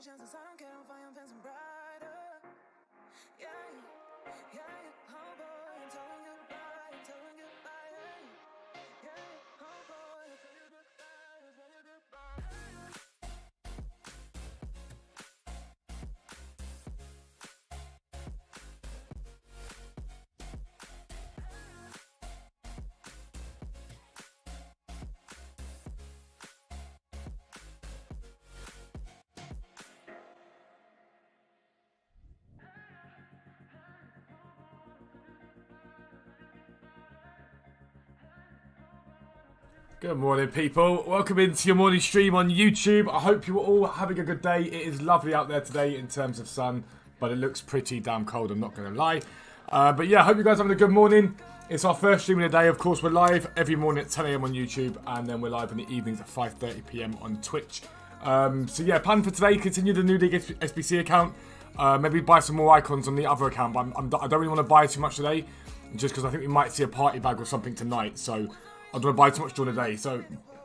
chances, I don't care if I am fencing brighter. Yeah, yeah, oh boy, I'm telling goodbye, I'm telling goodbye. Yeah, yeah, oh boy, I'm telling goodbye, I'm telling goodbye. Good morning, people. Welcome into your morning stream on YouTube. I hope you're all having a good day. It is lovely out there today in terms of sun, but it looks pretty damn cold, I'm not going to lie. But yeah, I hope you guys are having a good morning. It's our first stream of the day. Of course, we're live every morning at 10 AM on YouTube, and then we're live in the evenings at 5:30 PM on Twitch. So yeah, plan for today, continue the new League Sbc account. Maybe buy some more icons on the other account, but I don't really want to buy too much today, just because I think we might see a party bag or something tonight, so I don't want to buy too much during the day. So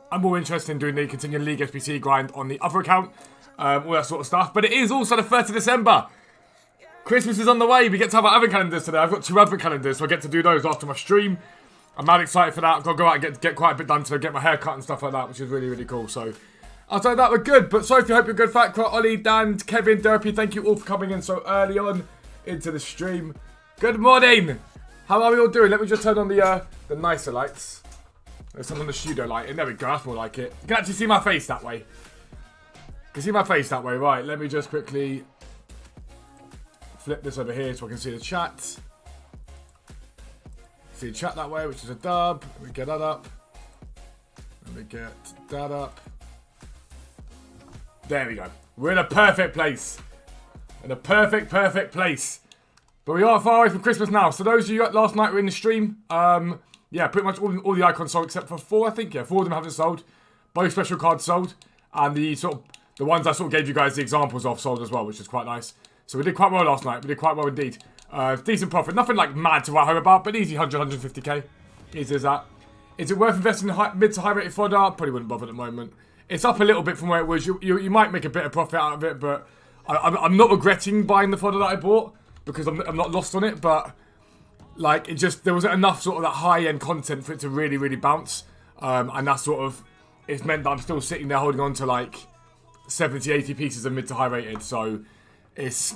I'm more interested in doing the continuing League Sbc grind on the other account, all that sort of stuff. But it is also the 1st of December. Christmas is on the way. We get to have our advent calendars today. I've got 2 advent calendars, so I get to do those after my stream. I'm mad excited for that. I've got to go out and get quite a bit done to get my hair cut and stuff like that, which is really, really cool. So outside of that, we're good. But Sophie, hope you're good. Fat Crot, Ollie, Dan, Kevin, Derpy, thank you all for coming in so early on into the stream. Good morning. How are we all doing? Let me just turn on the nicer lights. There's some on the studio lighting. There we go. That's more like it. You can actually see my face that way. You can see my face that way. Right, let me just quickly flip this over here so I can see the chat. See the chat that way, which is a dub. Let me get that up. Let me get that up. There we go. We're in a perfect place. In a perfect place. But we are far away from Christmas now. So those of you last night were in the stream, yeah, pretty much all the icons sold except for 4, I think. Yeah, 4 of them haven't sold. Both special cards sold. And the ones I sort of gave you guys the examples of sold as well, which is quite nice. So we did quite well last night. We did quite well indeed. Decent profit. Nothing like mad to write home about, but easy 100, 150k. Easy as that. Is it worth investing in mid to high rated fodder? Probably wouldn't bother at the moment. It's up a little bit from where it was. You might make a bit of profit out of it, but I'm not regretting buying the fodder that I bought because I'm not lost on it, but like, there wasn't enough sort of that high-end content for it to really, really bounce. And that's sort of, it's meant that I'm still sitting there holding on to like 70, 80 pieces of mid to high rated. So it's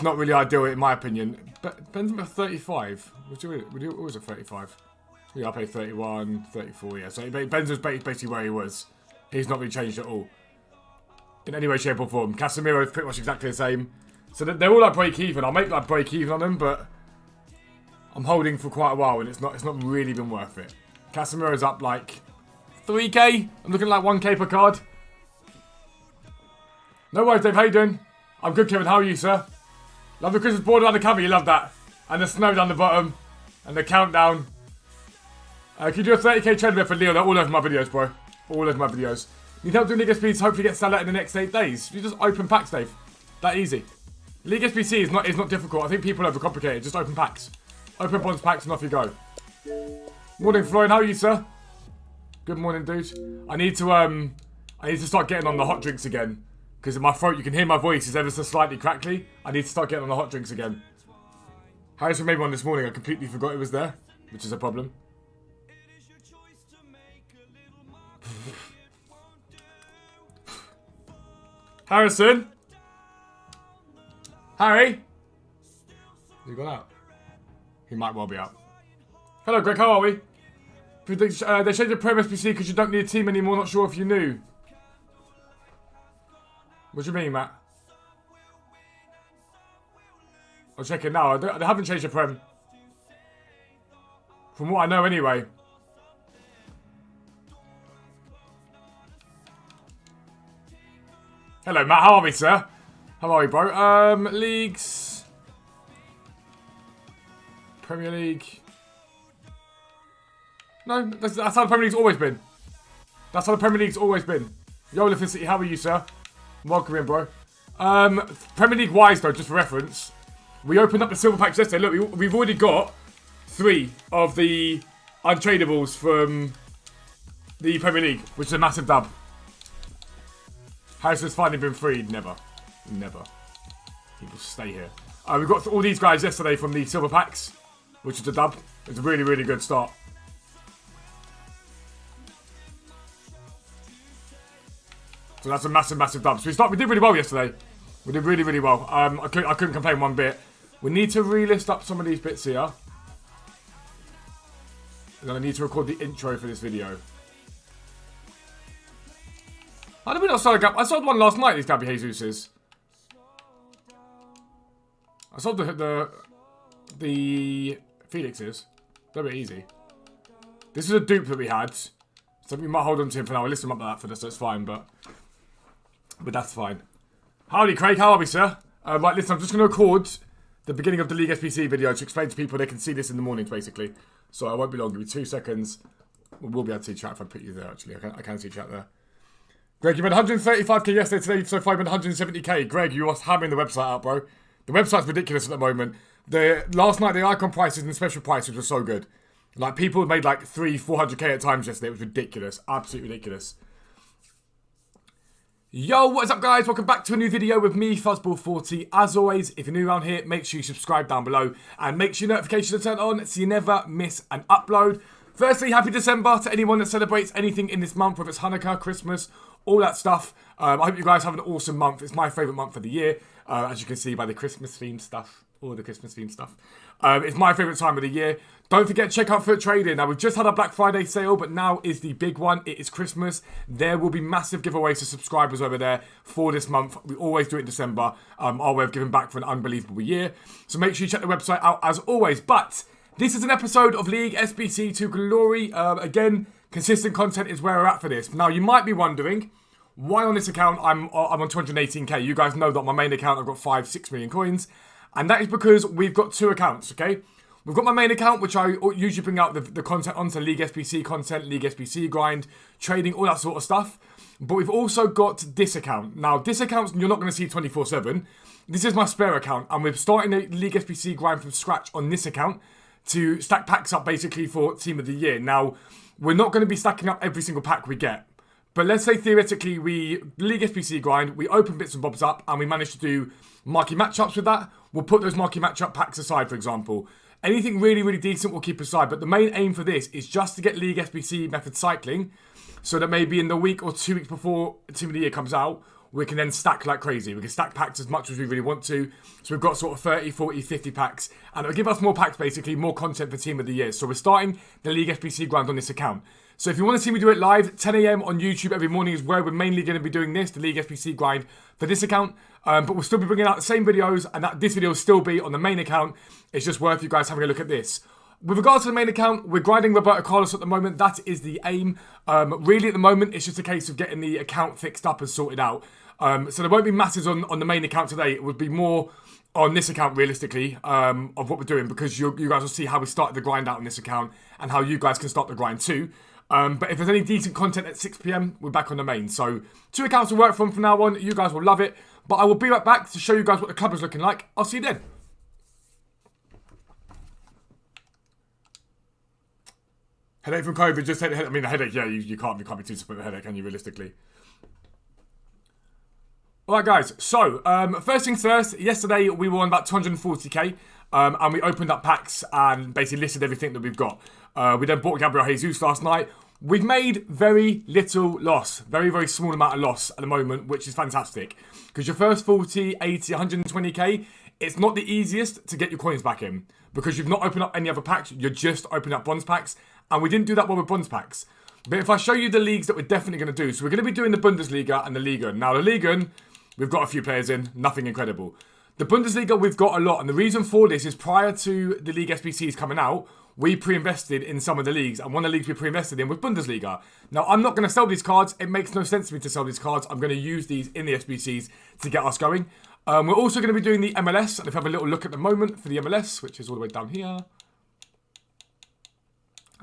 not really ideal in my opinion. But Ben's at 35. What was it, 35? Yeah, I paid 31, 34, yeah. So Ben's was basically where he was. He's not really changed at all. In any way, shape or form. Casemiro is pretty much exactly the same. So they're all like break even. I'll make like break even on them, but I'm holding for quite a while and it's not really been worth it. Casemiro's up like 3k. I'm looking at like 1k per card. No worries, Dave. How you doing? I'm good, Kevin. How are you, sir? Love the Christmas border on the cover. You love that. And the snow down the bottom. And the countdown. Can you do a 30k trade for Leo? They're all over my videos, bro. All over my videos. Need help doing League Sbc to hopefully get sell out in the next 8 days. You just open packs, Dave. That easy. League Sbc is not difficult. I think people overcomplicate it. Just open packs. Open bonds packs and off you go. Morning, Floyd. How are you, sir? Good morning, dude. I need to start getting on the hot drinks again. Because in my throat, you can hear my voice is ever so slightly crackly. I need to start getting on the hot drinks again. Harrison made one this morning. I completely forgot it was there. Which is a problem. Harrison? Harry? Has he gone out? He might well be out. Hello, Greg. How are we? They changed the Pro SBC because you don't need a team anymore. Not sure if you knew. What do you mean, Matt? I'll check it now. They haven't changed the Prem. From what I know, anyway. Hello, Matt. How are we, sir? How are we, bro? Leagues. Premier League. No, that's how the Premier League's always been. That's how the Premier League's always been. Yo, City, how are you, sir? Welcome in, bro. Premier League wise, though, just for reference, we opened up the silver packs yesterday. Look, we've already got 3 of the untradables from the Premier League, which is a massive dub. Harrison's finally been freed. Never. Never. People stay here. We got all these guys yesterday from the silver packs, which is a dub. It's a really, really good start. So that's a massive, massive dub. So we did really well yesterday. We did really, really well. I couldn't complain one bit. We need to relist up some of these bits here. And then I need to record the intro for this video. How did we not start a gap? I sold one last night, these Gabby Jesuses. I sold the Felixes. They're a bit easy. This is a dupe that we had. So we might hold on to him for now. We'll list him up like that for this, so it's fine, but that's fine. Howdy, Craig. How are we, sir? Right, listen, I'm just going to record the beginning of the League SBC video to explain to people they can see this in the mornings, basically. So I won't be long. Give me 2 seconds. We'll be able to see chat if I put you there, actually. I can see chat there. Greg, you made 135k yesterday. Today, so far you made 170k. Greg, you are hammering the website out, bro. The website's ridiculous at the moment. Last night, the icon prices and special prices were so good. Like, people made like 400k at times yesterday. It was ridiculous. Absolutely ridiculous. Yo, what is up, guys? Welcome back to a new video with me, Fuzzball40. As always, if you're new around here, make sure you subscribe down below and make sure your notifications are turned on so you never miss an upload. Firstly, happy December to anyone that celebrates anything in this month, whether it's Hanukkah, Christmas, all that stuff. I hope you guys have an awesome month. It's my favourite month of the year, as you can see by the Christmas-themed stuff. All the Christmas-themed stuff. It's my favourite time of the year. Don't forget to check out Foot Trading. Now, we've just had our Black Friday sale, but now is the big one. It is Christmas. There will be massive giveaways to subscribers over there for this month. We always do it in December. Our way of giving back for an unbelievable year. So make sure you check the website out as always. But this is an episode of League SBC to Glory. Again, consistent content is where we're at for this. Now, you might be wondering, why on this account I'm on 218k? You guys know that on my main account I've got 5-6 million coins. And that is because we've got 2 accounts, okay? We've got my main account, which I usually bring out the content onto, League SBC content, League SBC grind, trading, all that sort of stuff. But we've also got this account. Now, this account, you're not going to see 24/7. This is my spare account, and we're starting a League SBC grind from scratch on this account to stack packs up, basically, for Team of the Year. Now, we're not going to be stacking up every single pack we get. But let's say, theoretically, League SBC grind, we open bits and bobs up, and we manage to do marquee matchups with that. We'll put those marquee matchup packs aside, for example. Anything really, really decent we'll keep aside. But the main aim for this is just to get League SBC method cycling so that maybe in the week or 2 weeks before Team of the Year comes out, we can then stack like crazy. We can stack packs as much as we really want to. So we've got sort of 30, 40, 50 packs. And it'll give us more packs, basically, more content for Team of the Year. So we're starting the League SBC grind on this account. So if you want to see me do it live, 10 AM on YouTube every morning is where we're mainly going to be doing this, the League SBC grind for this account. But we'll still be bringing out the same videos, and this video will still be on the main account. It's just worth you guys having a look at this. With regards to the main account, we're grinding Roberto Carlos at the moment. That is the aim. Really, at the moment, it's just a case of getting the account fixed up and sorted out. So there won't be masses on the main account today. It would be more on this account, realistically, of what we're doing, because you guys will see how we started the grind out on this account and how you guys can start the grind too. But if there's any decent content at 6 PM, we're back on the main. So 2 accounts to work from now on. You guys will love it. But I will be right back to show you guys what the club is looking like. I'll see you then. Headache from COVID, just headache. I mean, a headache, yeah, you can't be too disappointed with a headache, can you, realistically? Alright, guys, so, first things first, yesterday we were on about 240k, and we opened up packs and basically listed everything that we've got. We then bought Gabriel Jesus last night. We've made very little loss, very, very small amount of loss at the moment, which is fantastic. Because your first 40, 80, 120k, it's not the easiest to get your coins back in. Because you've not opened up any other packs, you're just opening up bronze packs. And we didn't do that well with bronze packs. But if I show you the leagues that we're definitely going to do, so we're going to be doing the Bundesliga and the Liga. Now, the Liga, we've got a few players in, nothing incredible. The Bundesliga, we've got a lot. And the reason for this is prior to the League SBCs coming out, we pre-invested in some of the leagues, and one of the leagues we pre-invested in was Bundesliga. Now, I'm not going to sell these cards. It makes no sense to me to sell these cards. I'm going to use these in the SBCs to get us going. We're also going to be doing the MLS, and if you have a little look at the moment for the MLS, which is all the way down here.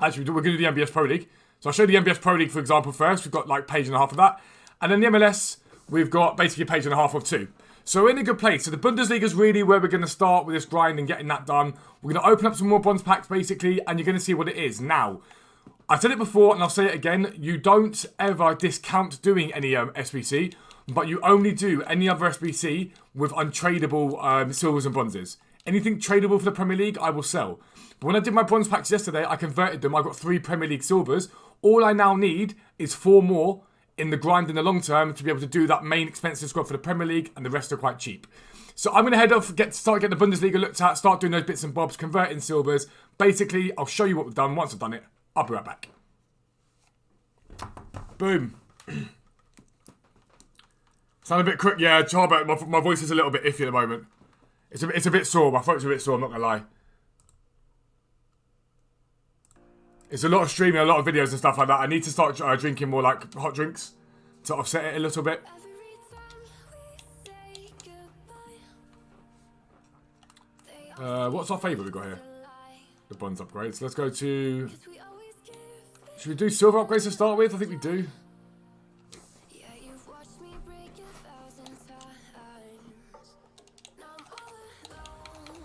Actually, we're going to do the MBS Pro League. So I'll show you the MBS Pro League, for example, first. We've got like page and a half of that. And then the MLS, we've got basically a page and a half of 2. So we're in a good place. So the Bundesliga is really where we're going to start with this grind and getting that done. We're going to open up some more bronze packs, basically, and you're going to see what it is. Now, I've said it before, and I'll say it again. You don't ever discount doing any SBC. but you only do any other SBC with untradeable silvers and bronzes. Anything tradable for the Premier League, I will sell. But when I did my bronze packs yesterday, I converted them. I got 3 Premier League silvers. All I now need is 4 more in the grind in the long term to be able to do that main expensive squad for the Premier League, and the rest are quite cheap. So I'm going to head off, start getting the Bundesliga looked at, start doing those bits and bobs, converting silvers. Basically, I'll show you what we've done. Once I've done it, I'll be right back. Boom. Sound a bit quick? Yeah, Charbert, my voice is a little bit iffy at the moment. It's a bit sore. My throat's a bit sore, I'm not going to lie. It's a lot of streaming, a lot of videos and stuff like that. I need to start drinking more like hot drinks to offset it a little bit. What's our favourite we got here? The bronze upgrades. Let's go to... Should we do silver upgrades to start with? I think we do.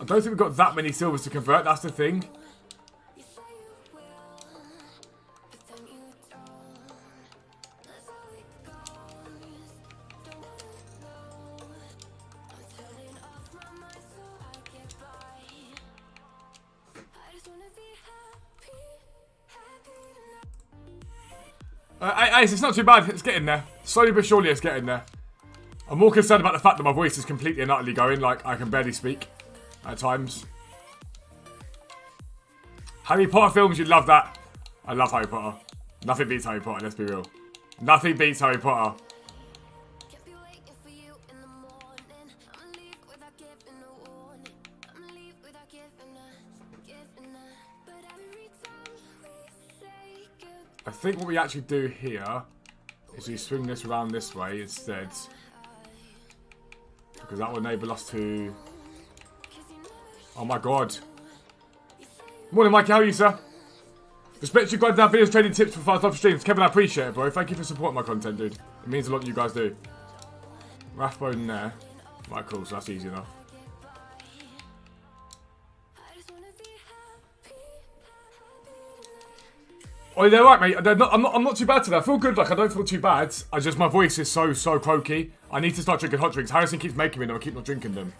I don't think we've got that many silvers to convert, that's the thing. It's not too bad. It's getting there. Slowly but surely it's getting there. I'm more concerned about the fact that my voice is completely and utterly going. Like, I can barely speak at times. Harry Potter films, you'd love that. I love Harry Potter. Nothing beats Harry Potter, let's be real. Nothing beats Harry Potter. I think what we actually do here is we swing this around this way instead. Because that will enable us to... Oh my god. Morning Mikey, how are you, sir? Respect you guys down videos, trading tips for fast live streams. Kevin, I appreciate it, bro. Thank you for supporting my content, dude. It means a lot that you guys do. Rathbone there. Right, cool, so that's easy enough. Oh, they're right, mate. I'm not too bad today. I feel good. Like, I don't feel too bad. My voice is so croaky. I need to start drinking hot drinks. Harrison keeps making me them. I keep not drinking them.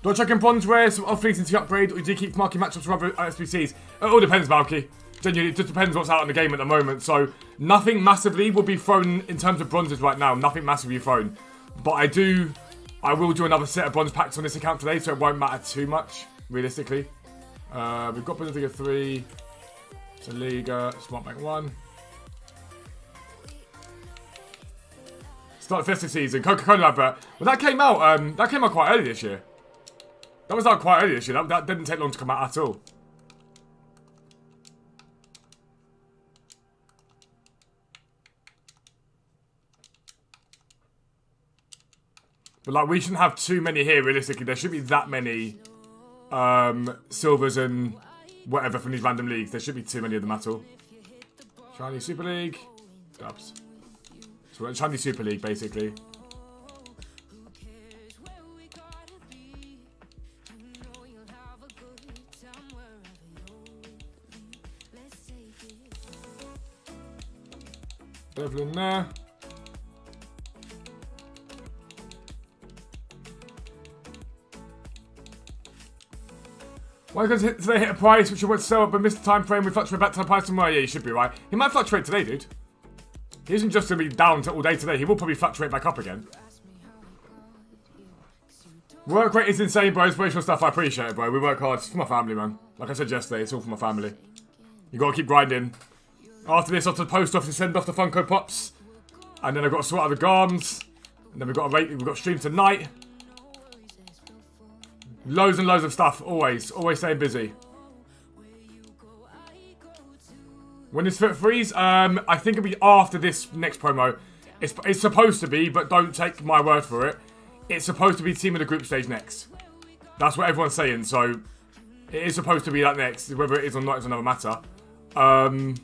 Do I check in bronze rare, some off-fleets into the upgrade, or do you keep marking matchups for other SBCs? It all depends, Malky. Genuinely, it just depends what's out in the game at the moment. So, nothing massively will be thrown in terms of bronzes right now. Nothing massively thrown. But I will do another set of bronze packs on this account today, so it won't matter too much, realistically. We've got Bundesliga 3. So Liga, Smart Bank 1. Start the festive season, Coca-Cola advert. Well, that came out quite early this year. That was out quite early this year. That didn't take long to come out at all. But like, we shouldn't have too many here, realistically. There should be that many silvers and whatever from these random leagues. There should be too many of them at all. Chinese Super League. Dubs. So we're at Chinese Super League, basically. Devlin there. Why does today hit a price which you want to sell but missed the time frame? We fluctuate back to the price tomorrow. Yeah, you should be right. He might fluctuate today, dude. He isn't just going to be down all day today. He will probably fluctuate back up again. Work rate is insane, bro. Inspirational stuff. I appreciate it, bro. We work hard. It's for my family, man. Like I said yesterday, it's all for my family. You got to keep grinding. After this, off to the post office to send off the Funko Pops. And then I've got to sort out the garms. And then we've got stream tonight. Loads and loads of stuff, always staying busy. When is Fit Freeze? I think it'll be after this next promo. It's supposed to be, but don't take my word for it. It's supposed to be team of the group stage next. That's what everyone's saying, so it is supposed to be that next. Whether it is or not is another matter. But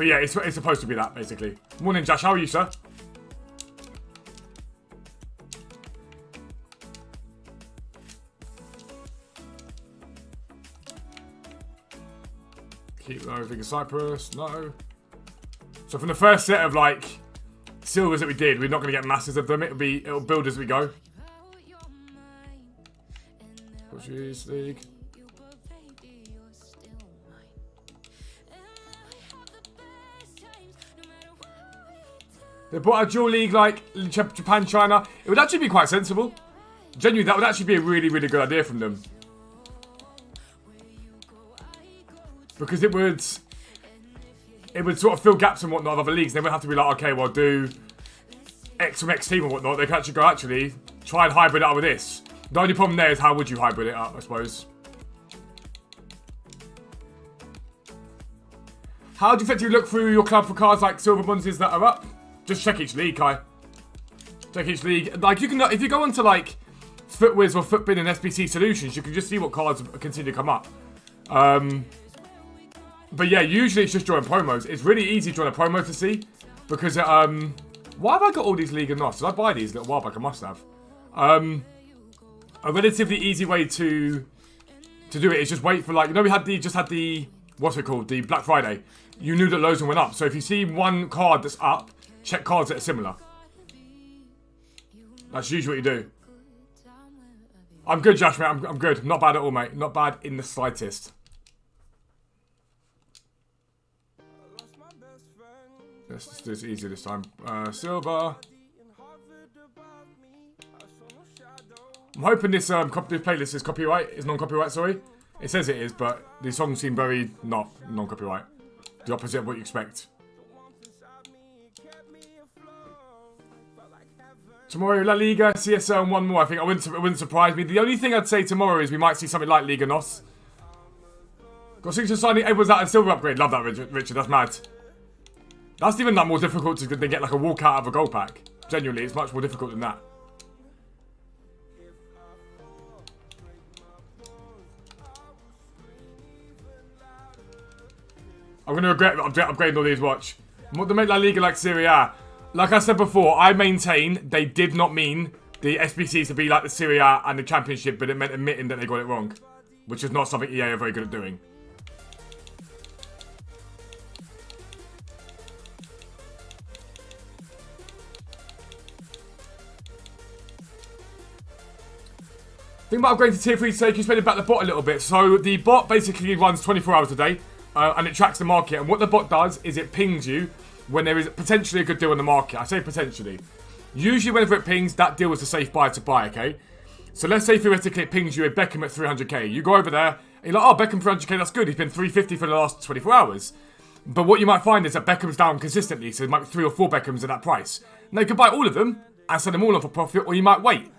yeah, it's supposed to be that, basically. Morning, Josh. How are you, sir? Keep everything in Cyprus. No. So from the first set of like silvers that we did, we're not going to get masses of them. It'll build as we go. Portuguese League. They brought a dual league like Japan, China. It would actually be quite sensible. Genuinely, that would actually be a really, really good idea from them. Because it would sort of fill gaps and whatnot of other leagues. They wouldn't have to be like, okay, well, do X from X team and whatnot. They could actually go, actually, try and hybrid it up with this. The only problem there is how would you hybrid it up, I suppose. How do you effectively look through your club for cards like silver bronzes that are up? Just check each league, Kai. Check each league. Like, you can, if you go onto, like, FootWiz or FootBin and SBC Solutions, you can just see what cards continue to come up. But yeah, usually it's just drawing promos. It's really easy drawing a promo to see. Because, why have I got all these League and NOS? Did I buy these a little while back? I must have. A relatively easy way to do it is just wait for, like, you know, we just had the, what's it called? The Black Friday. You knew that loads of them went up. So if you see one card that's up, check cards that are similar. That's usually what you do. I'm good, Josh, mate. I'm good. Not bad at all, mate. Not bad in the slightest. Let's do this easier this time. Silver. I'm hoping this playlist is copyright. Is non-copyright, sorry. It says it is, but the songs seem very not non-copyright. The opposite of what you expect. Tomorrow, La Liga, CSL, and one more. I think it wouldn't surprise me. The only thing I'd say tomorrow is we might see something like Liga NOS. Got 6 signing Edwards out and silver upgrade. Love that, Richard. That's mad. That's even that more difficult to get like a walkout out of a gold pack. Genuinely, it's much more difficult than that. I'm going to regret upgrading all these, watch. What to make La Liga like Serie A. Like I said before, I maintain they did not mean the SBCs to be like the Serie A and the Championship, but it meant admitting that they got it wrong. Which is not something EA are very good at doing. Think about upgrading to tier 3 today, can you explain about the bot a little bit? So the bot basically runs 24 hours a day. And it tracks the market. And what the bot does is it pings you when there is potentially a good deal on the market. I say potentially. Usually whenever it pings, that deal is a safe buy to buy, okay? So let's say theoretically it pings you a Beckham at 300k. You go over there, and you're like, oh, Beckham 300k, that's good. He's been 350 for the last 24 hours. But what you might find is that Beckham's down consistently. So there might be 3 or 4 Beckhams at that price. Now you can buy all of them and sell them all on for profit, or you might wait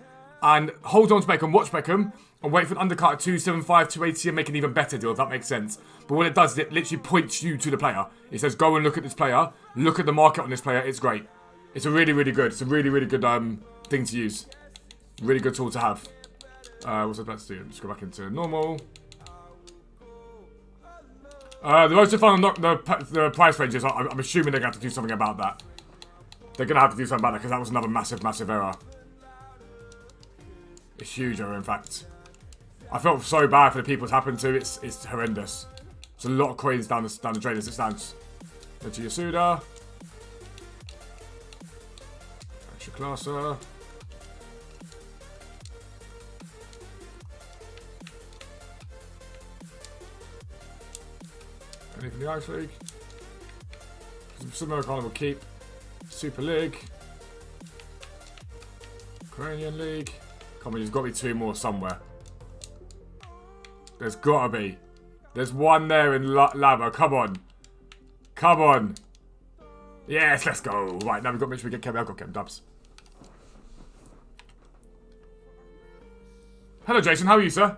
and hold on to Beckham, watch Beckham, and wait for an undercut at 275, 280 and make an even better deal, if that makes sense. But what it does is it literally points you to the player. It says, go and look at this player. Look at the market on this player. It's great. It's a really, really good. It's a really, really good thing to use. Really good tool to have. What's I about to do? Let's go back into normal. The most fun the price ranges. I'm assuming they're going to have to do something about that. They're going to have to do something about that because that was another massive, massive error. A huge error, in fact. I felt so bad for the people it's happened to. It's horrendous. There's a lot of coins down the drain as it stands. Go to Yasuda. Extra classer. Anything in the Ice League? Sudamericana will keep. Super League. Ukrainian League. Come on, there's got to be 2 more somewhere. There's got to be. There's one there in Lava. Come on. Come on. Yes, let's go. Right, now we've got to make sure we get Kevin. I've got Kevin Dubs. Hello, Jason. How are you, sir?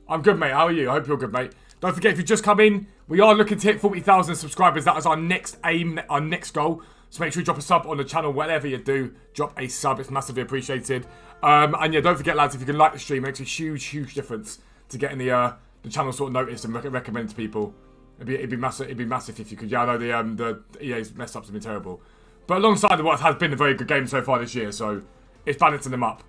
I'm good, mate. How are you? I hope you're good, mate. Don't forget, if you just come in, we are looking to hit 40,000 subscribers. That is our next aim, our next goal. So make sure you drop a sub on the channel. Whatever you do, drop a sub. It's massively appreciated. And yeah, don't forget, lads, if you can like the stream, it makes a huge, huge difference to getting the channel sort of noticed and recommended to people. It'd be massive if you could. Yeah, I know the EA's mess ups have been terrible, but alongside what has been a very good game so far this year, so it's balancing them up.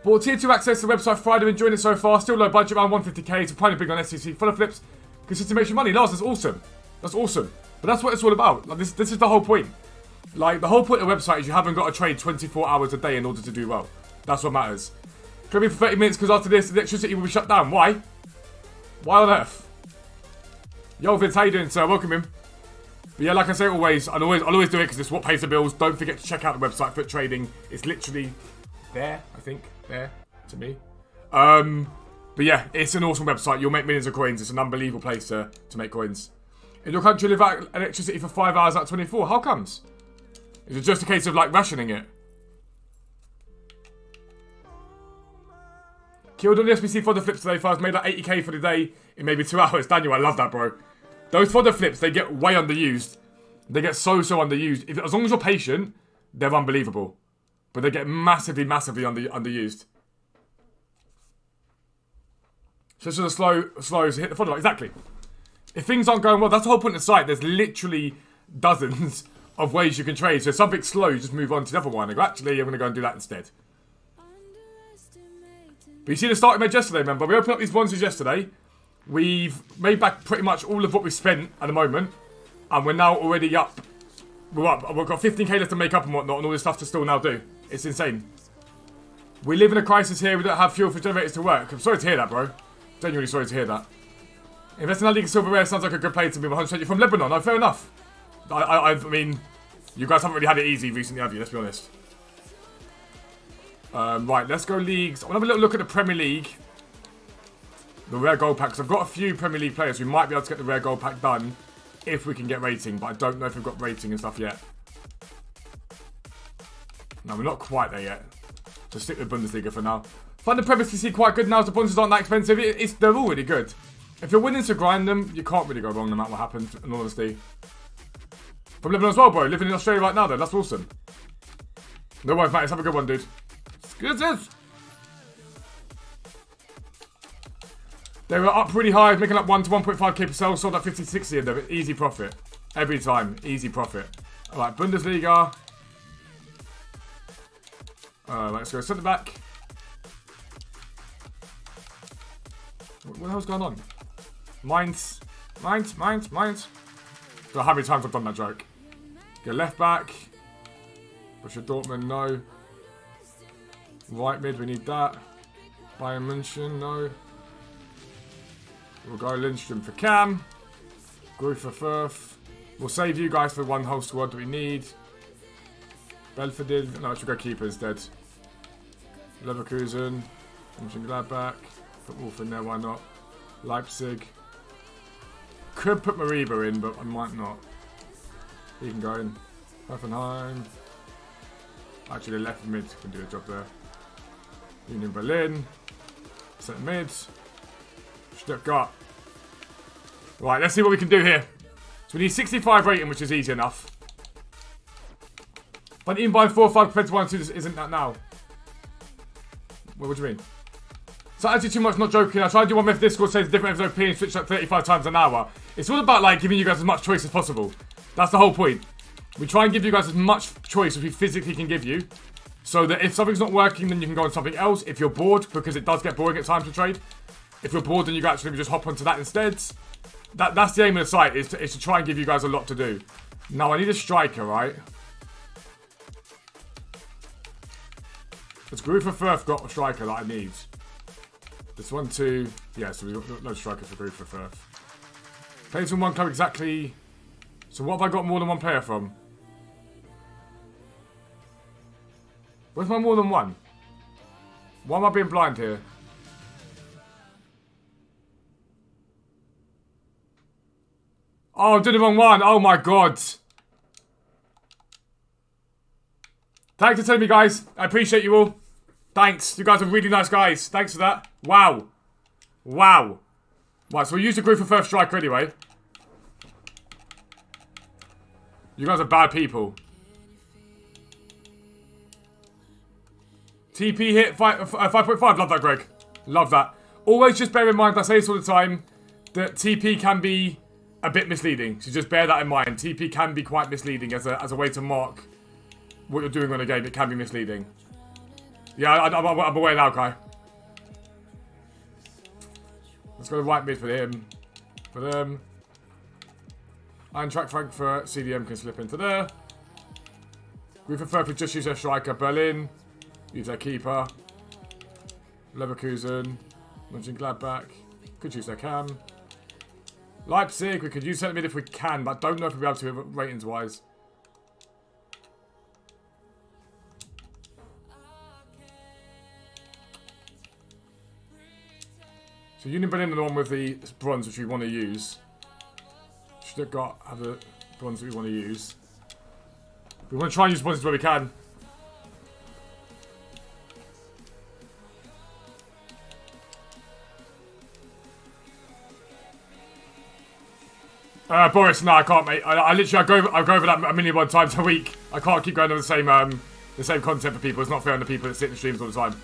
Bought tier 2 access to the website Friday, enjoying it so far. Still low budget, around 150k. So planning big on SCC. Full of flips. Consistent makes you money. Lars, that's awesome. That's awesome. But that's what it's all about. Like, this is the whole point. Like, the whole point of the website is you haven't got to trade 24 hours a day in order to do well. That's what matters. Could be for 30 minutes because after this, the electricity will be shut down. Why? Why on earth? Yo, Vince, how you doing, sir? Welcome in. But yeah, like I say always, I'll always do it because it's what pays the bills. Don't forget to check out the website for trading. It's literally there, I think. There, to me. But yeah, it's an awesome website. You'll make millions of coins. It's an unbelievable place to make coins. In your country, live out electricity for 5 hours out of 24. How comes? Is it just a case of, like, rationing it? Killed on the SBC fodder flips today. If I was made like 80k for the day in maybe 2 hours. Daniel, I love that, bro. Those fodder flips, they get way underused. They get so underused. As long as you're patient, they're unbelievable. But they get massively underused. So it's just slow to hit the fodder. Exactly. If things aren't going well, that's the whole point of the site. There's literally dozens of ways you can trade. So if something's slow, you just move on to the other one. And go, actually, I'm going to go and do that instead. But you see the start we made yesterday, remember? We opened up these bonds yesterday. We've made back pretty much all of what we've spent at the moment. And we're now already up. We're up. We've got 15k left to make up and whatnot, and all this stuff to still now do. It's insane. We live in a crisis here. We don't have fuel for generators to work. I'm sorry to hear that, bro. Genuinely sorry to hear that. Investing in that League Silverware sounds like a good play to me. 120 from Lebanon. Oh, fair enough. I mean, you guys haven't really had it easy recently, have you? Let's be honest. Right, let's go leagues. I want to have a little look at the Premier League. The rare gold pack. Because I've got a few Premier League players who might be able to get the rare gold pack done if we can get rating. But I don't know if we've got rating and stuff yet. No, we're not quite there yet. Just stick with Bundesliga for now. Find the Premier League quite good now. The Bundes aren't that expensive. They're all really good. If you're willing to grind them, you can't really go wrong no matter what happens, in honesty. From Lebanon as well, bro. Living in Australia right now, though. That's awesome. No worries, mate. Have a good one, dude. Good. They were up really high, making up 1 to 1.5k per sale. Sold at 50-60 of them. Easy profit. Every time. Easy profit. Alright, Bundesliga. Let's go centre back. What the hell's going on? Mainz. God, how many times I've done that joke? Go left back. Borussia Dortmund, no. Right mid, we need that. Bayern München, no. We'll go Lindstrom for Cam. Groove for Firth. We'll save you guys for one whole squad that we need. Belfodil. No, I should go keeper instead. Leverkusen. Mönchengladbach. Put Wolf in there, why not? Leipzig. Could put Mariba in, but I might not. He can go in. Hoffenheim. Actually, the left mid can do a job there. Union Berlin. Centre mid. Stuttgart. Right, let's see what we can do here. So we need 65 rating, which is easy enough. But even buying 4 or 5 compared to 1 2 isn't that now. What do you mean? So actually too much, not joking. I tried to do one with Discord, says different FOP and switch like 35 times an hour. It's all about like giving you guys as much choice as possible. That's the whole point. We try and give you guys as much choice as we physically can give you. So that if something's not working, then you can go on something else. If you're bored, because it does get boring at times to trade. If you're bored, then you can actually just hop onto that instead. That's the aim of the site, is to try and give you guys a lot to do. Now, I need a striker, right? Has Groove for Firth got a striker that I need? This one, too. Yeah, so we've got no strikers for Groove for Firth. Plays from one club exactly. So what have I got more than one player from? Where's my more than one? Why am I being blind here? Oh, I did the wrong one. Oh my god. Thanks for telling me, guys. I appreciate you all. Thanks. You guys are really nice guys. Thanks for that. Wow. Wow. Right, so we'll use the group for first striker anyway. You guys are bad people. TP hit 5.5. Love that, Greg. Love that. Always just bear in mind, I say this all the time, that TP can be a bit misleading. So just bear that in mind. TP can be quite misleading as a way to mark what you're doing on a game. It can be misleading. Yeah, I'm aware now, Kai. Let's go right mid for him. For them. Eintracht Frankfurt, CDM can slip into there. Griffith Furford just use their striker. Berlin, use their keeper. Leverkusen, Mönchengladbach, could use their cam. Leipzig, we could use centre mid if we can, but I don't know if we'll be able to ratings-wise. So Union Berlin are the one with the bronze, which we want to use. Stuttgart have the bronze that we want to use. We want to try and use bronzes where we can. Boris, no, I can't, mate. I literally I go over that a million one times a week. I can't keep going over the same content for people. It's not fair on the people that sit in the streams all the time.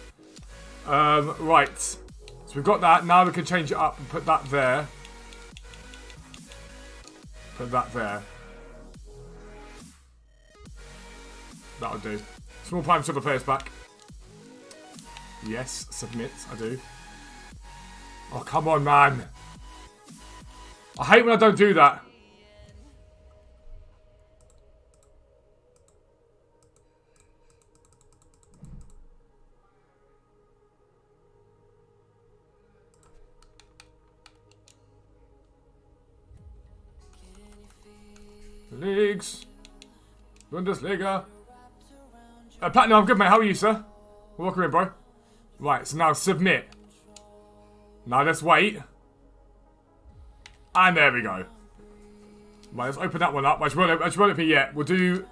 Right. So we've got that. Now we can change it up and put that there. Put that there. That'll do. Small prime silver players back. Yes, submit. I do. Oh, come on, man. I hate when I don't do that. Leagues. Bundesliga. Platinum, I'm good, mate. How are you, sir? Welcome in, bro. Right, so now submit. Now let's wait. And there we go. Right, let's open that one up. I just won't open it yet. We'll do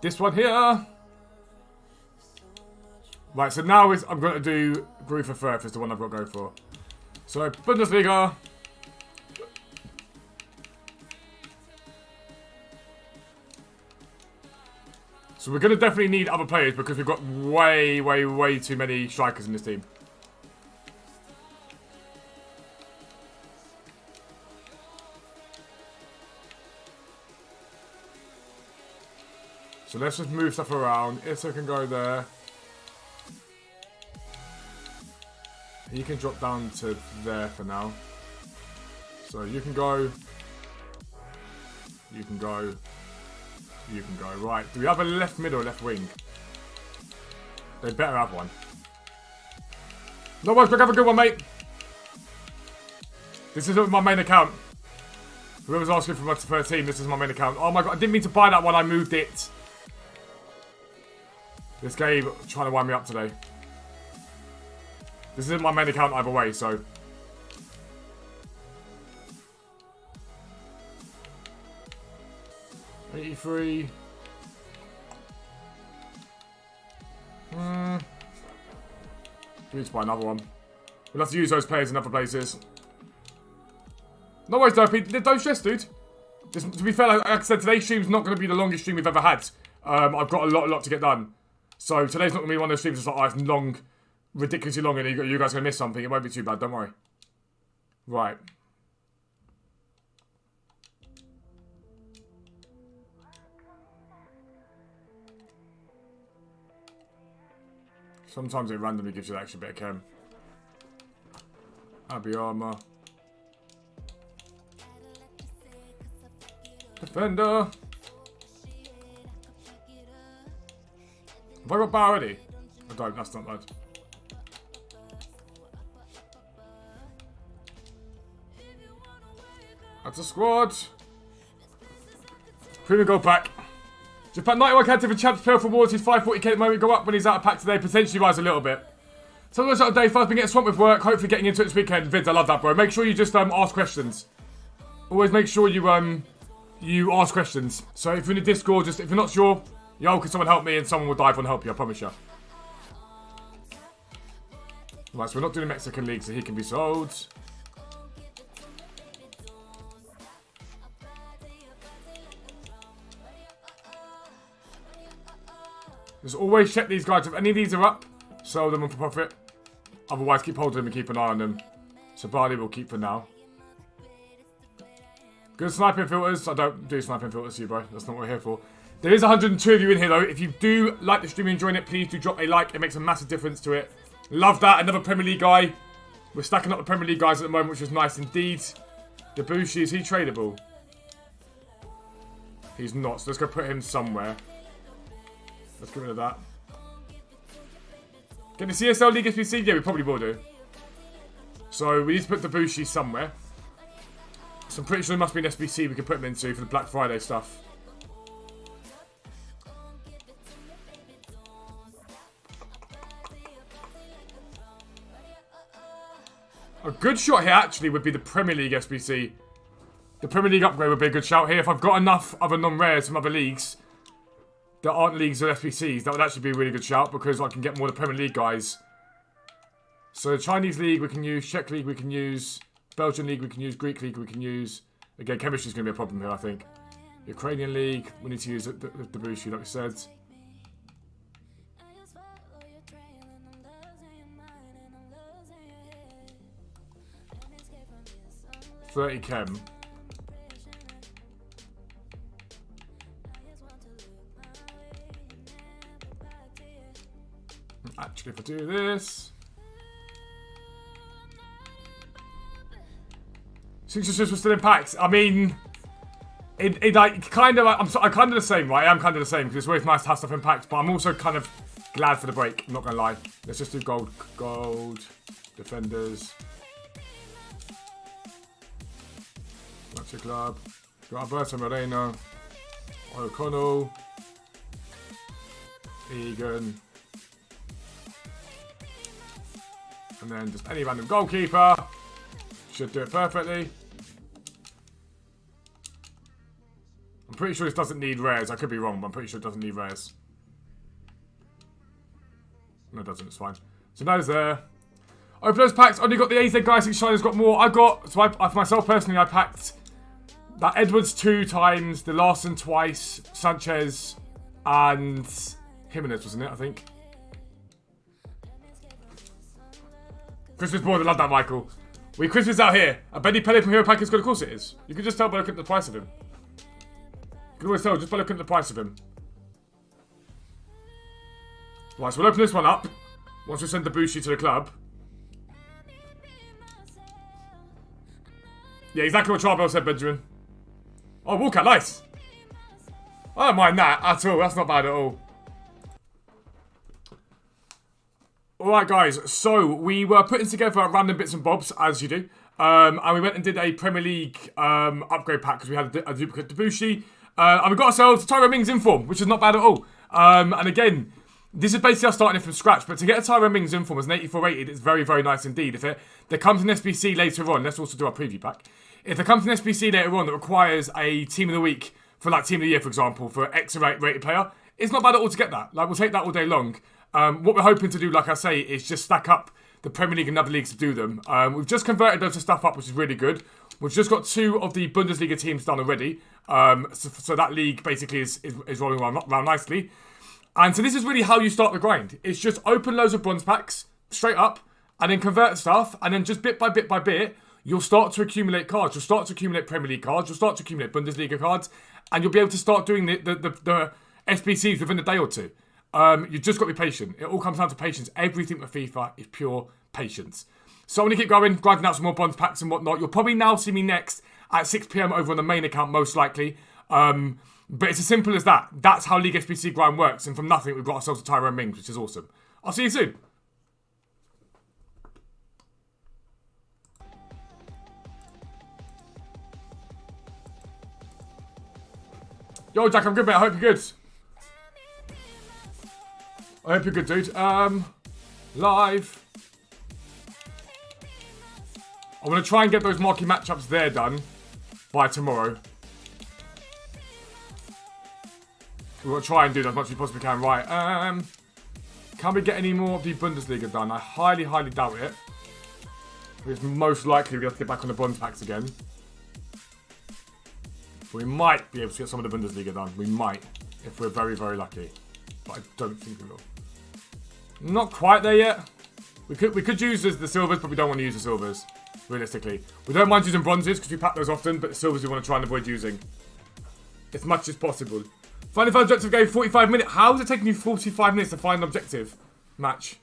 this one here. Right, so now I'm going to do Griffith Furford is the one I've got to go for. So, Bundesliga. So we're going to definitely need other players because we've got way, way, way too many strikers in this team. So let's just move stuff around. Issa can go there. He can drop down to there for now. So you can go. You can go. You can go. Right. Do we have a left mid or a left wing? They better have one. No worries, have a good one, mate. This isn't my main account. Whoever's asking for my first team, this is my main account. Oh my god, I didn't mean to buy that one, I moved it. This game trying to wind me up today. This isn't my main account either way, so. $83. We need to buy another one. We'll have to use those players in other places. No worries, Dopey. Don't stress, dude. To be fair, like I said, today's stream's not going to be the longest stream we've ever had. I've got a lot to get done. So today's not going to be one of those streams that's like, oh, it's long, ridiculously long, and you guys are going to miss something. It won't be too bad, don't worry. Right. Sometimes it randomly gives you that extra bit of chem. Abiyama. Defender. Have I got bar already? I don't, that's not bad. That's a squad. Premium gold pack. Japan 91 active for Champs Player for Awards. He's 540k at the moment. Go up when he's out of pack today. Potentially rise a little bit. So that's sort of day 5. Been getting swamped with work. Hopefully getting into it this weekend. Vids, I love that, bro. Make sure you just ask questions. Always make sure you ask questions. So if you're in the Discord, just if you're not sure, yo, can someone help me? And someone will dive and help you. I promise you. Right, so we're not doing the Mexican League, so he can be sold. Just always check these guys. If any of these are up, sell them for profit. Otherwise, keep holding them and keep an eye on them. So Barley will keep for now. Good sniping filters. I don't do sniping filters to you, bro. That's not what we're here for. There is 102 of you in here, though. If you do like the stream and enjoying it, please do drop a like. It makes a massive difference to it. Love that. Another Premier League guy. We're stacking up the Premier League guys at the moment, which is nice indeed. Debussy, is he tradable? He's not, so let's go put him somewhere. Let's get rid of that. Get the CSL League SBC? Yeah, we probably will do. So we need to put Debussy somewhere. So I'm pretty sure there must be an SBC we can put him into for the Black Friday stuff. A good shot here actually would be the Premier League SBC. The Premier League upgrade would be a good shout here. If I've got enough other non-rares from other leagues that aren't leagues or SBCs, that would actually be a really good shout because I can get more of the Premier League guys. So the Chinese League we can use, Czech League we can use, Belgian League we can use, Greek League we can use. Again, chemistry is going to be a problem here, I think. Ukrainian League, we need to use the Debussy, like we said. $30 chem. Actually, if I do this, 6 assists were still in packs. I mean, it like kind of. I'm kind of the same, right? I'm kind of the same because it's always nice to have stuff in packs, but I'm also kind of glad for the break. I'm not gonna lie. Let's just do gold defenders. That's your club. Got Alberto Moreno, O'Connell, Egan. And then just any random goalkeeper. Should do it perfectly. I'm pretty sure this doesn't need rares. I could be wrong, but I'm pretty sure it doesn't need rares. No, it doesn't. It's fine. So now it's there. Open those packs. Only got the AZ guys. Shiner's got more. I got... So for myself personally, I packed that Edwards 2 times, the Larson twice, Sanchez, and Jimenez, wasn't it, I think? Christmas board, I love that, Michael. We Christmas out here. A Benny Pele from Hero Pack is good, of course it is. You can just tell by looking at the price of him. You can always tell just by looking at the price of him. Right, so we'll open this one up. Once we send the Debussy to the club. Yeah, exactly what Charbel said, Benjamin. Oh, Walker, nice. I don't mind that at all. That's not bad at all. Alright guys, so we were putting together random bits and bobs, as you do. And we went and did a Premier League upgrade pack because we had a duplicate Debussy. And we got ourselves Tyrone Mings inform, which is not bad at all. And again, this is basically us starting it from scratch. But to get a Tyrone Mings inform as an 84 rated, it's very, very nice indeed. If there comes an SBC later on, let's also do our preview pack. If there comes an SBC later on that requires a Team of the Week for like Team of the Year, for example, for an X rated player, it's not bad at all to get that. Like, we'll take that all day long. What we're hoping to do, like I say, is just stack up the Premier League and other leagues to do them. We've just converted those to stuff up, which is really good. We've just got 2 of the Bundesliga teams done already. So that league basically is rolling around nicely. And so this is really how you start the grind. It's just open loads of bronze packs, straight up, and then convert stuff, and then just bit by bit, you'll start to accumulate cards. You'll start to accumulate Premier League cards. You'll start to accumulate Bundesliga cards. And you'll be able to start doing the SBCs within a day or two. You've just got to be patient. It all comes down to patience. Everything with FIFA is pure patience. So I'm going to keep going, grinding out some more bronze packs and whatnot. You'll probably now see me next at 6 PM over on the main account, most likely. But it's as simple as that. That's how League SBC grind works. And from nothing, we've got ourselves a Tyrone Mings, which is awesome. I'll see you soon. Yo, Jack, I'm good, mate. I hope you're good. I hope you're good, dude. Live. I'm going to try and get those marquee matchups there done by tomorrow. We're going to try and do that as much as we possibly can. Right. Can we get any more of the Bundesliga done? I highly, highly doubt it. Because most likely we have to get back on the bronze packs again. We might be able to get some of the Bundesliga done. We might, if we're very, very lucky. But I don't think we will. Not quite there yet. We could use the silvers, but we don't want to use the silvers, realistically. We don't mind using bronzes, because we pack those often, but the silvers we want to try and avoid using. As much as possible. Final objective game, 45 minutes. How is it taking you 45 minutes to find an objective match?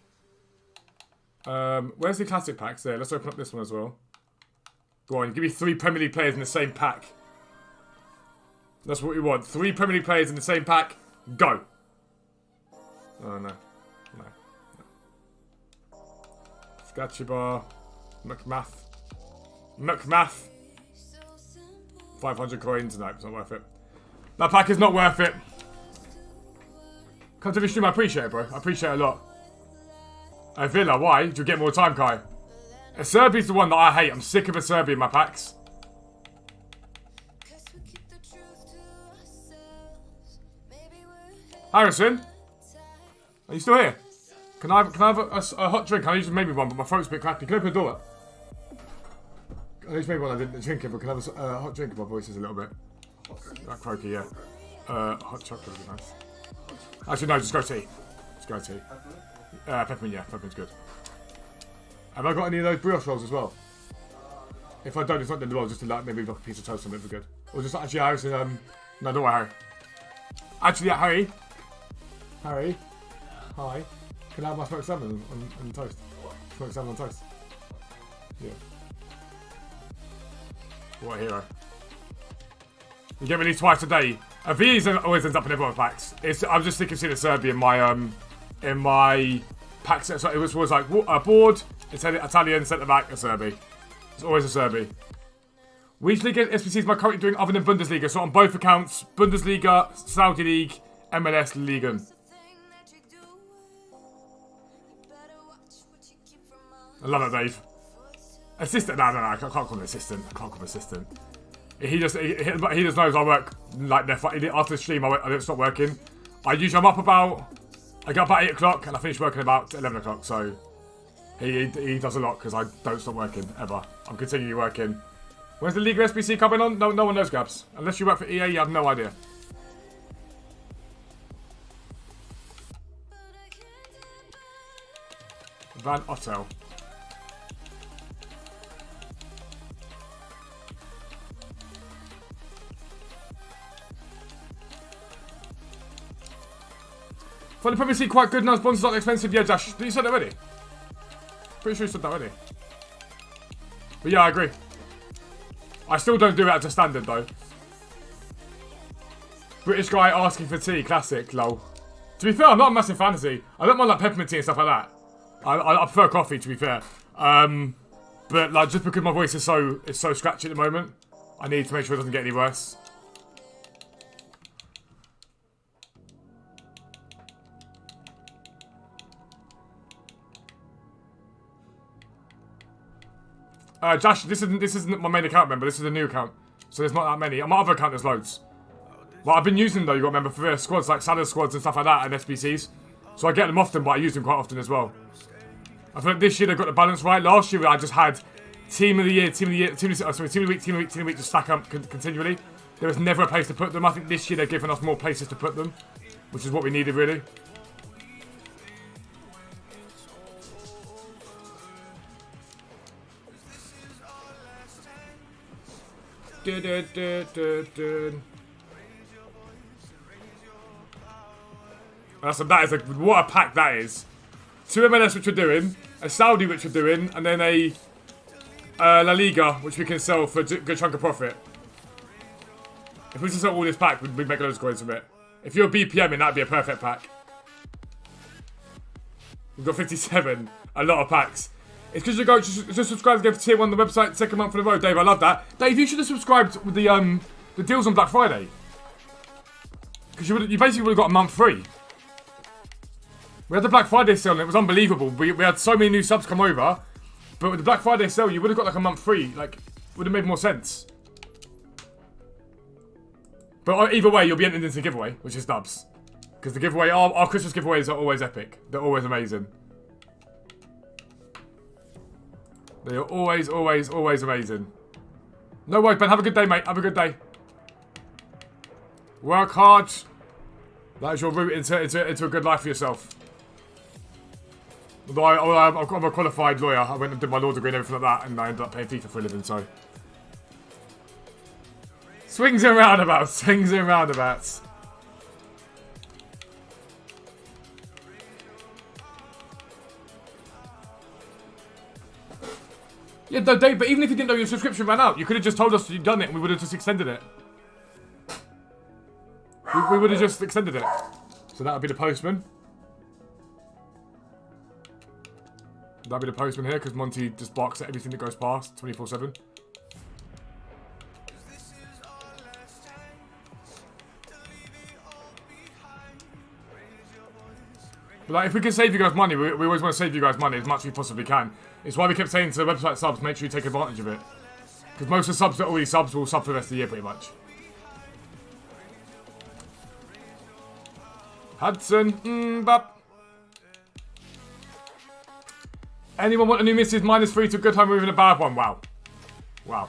Where's the classic packs there? Let's open up this one as well. Go on, give me 3 Premier League players in the same pack. That's what we want. 3 Premier League players in the same pack. Go. Oh, no. No. Scatchybar. McMath. 500 coins. No, it's not worth it. That pack is not worth it. Come to the stream, I appreciate it, bro. I appreciate it a lot. Villa, why? Do you get more time, Kai? Serbi's the one that I hate. I'm sick of a Serbia in my packs. Harrison? Are you still here? Can I have a hot drink? I need to make me one, but my throat's a bit crappy. Can you open the door? I need to make one. I didn't drink it, but can I have a hot drink? My voice is a little bit croaky, yeah. Hot chocolate would be nice. Actually, no, just go tea. Just go tea. Peppermint, yeah. Peppermint's good. Have I got any of those brioche rolls as well? If I don't, it's not the end of the world. Just like maybe like a piece of toast or something for good. Or just actually, Harrison. No, don't worry, Harry. Actually, yeah, Harry. Harry. Hi. Can I have my smoked salmon on toast? Smoked salmon on toast. Yeah. What a hero. You get released twice a day. VE's always ends up in everyone's packs. I'm just sick of seeing a Serbia in my packs. So it was always like a board, Italian, centre back, a Serbia. It's always a Serbia. Which League SBC is my currently doing other than Bundesliga? So on both accounts, Bundesliga, Saudi League, MLS, Liga. I love it, Dave. Assistant? No, I can't call him assistant. I can't call him assistant. He just knows I work like after the stream. I don't stop working. I get up about 8 o'clock and I finish working about 11 o'clock. So he does a lot because I don't stop working ever. I'm continually working. When's the League SBC coming on? No one knows, Gabs. Unless you work for EA, you have no idea. Van Otto. Find the Premier League quite good now. Sponsors aren't expensive. Yeah, Josh. Did you say that already? Pretty sure you said that already. But yeah, I agree. I still don't do it as a standard though. British guy asking for tea. Classic. Lol. To be fair, I'm not a massive fantasy. I don't mind like peppermint tea and stuff like that. I prefer coffee, to be fair. But like just because my voice is so scratchy at the moment, I need to make sure it doesn't get any worse. Josh, this isn't my main account, remember. This is a new account, so there's not that many. On my other account, there's loads. Well, I've been using them though. You got to remember for squads like Salah squads and stuff like that, and SBCs. So I get them often, but I use them quite often as well. I feel like this year they got the balance right. Last year I just had team of the year, team of the week, just stack up continually. There was never a place to put them. I think this year they've given us more places to put them, which is what we needed really. That is what a pack that is. 2 MLS which we're doing, a Saudi which we're doing, and then a La Liga which we can sell for a good chunk of profit. If we just sell all this pack, we'd make loads of coins from it. If you're BPM, that'd be a perfect pack. We've got 57, a lot of packs. It's because you go just subscribe to get for tier 1 on the website, second month in a row. Dave, I love that. Dave, you should have subscribed with the deals on Black Friday. Because you basically would have got a month free. We had the Black Friday sale and it was unbelievable. We had so many new subs come over. But with the Black Friday sale, you would have got like a month free. Like, would have made more sense. But either way, you'll be entered into the giveaway, which is dubs. Because the giveaway, our Christmas giveaways are always epic. They're always amazing. They are always amazing. No worries, Ben. Have a good day, mate. Have a good day. Work hard. That is your route into a good life for yourself. Although I'm a qualified lawyer. I went and did my law degree and everything like that, and I ended up playing FIFA for a living, so. Swings and roundabouts. Swings and roundabouts. Yeah, no, Dave, but even if you didn't know your subscription ran out, you could have just told us you'd done it and we would have just extended it. We would have just extended it. So that would be the postman. That'd be the postman here, because Monty just barks at everything that goes past 24/7. But like, if we can save you guys money, we always want to save you guys money as much as we possibly can. It's why we kept saying to the website subs, make sure you take advantage of it. Because most of the subs that are already subs will sub for the rest of the year, pretty much. Hudson, bop. Anyone want a new missus? -3 to a good home, moving a bad one. Wow. Wow.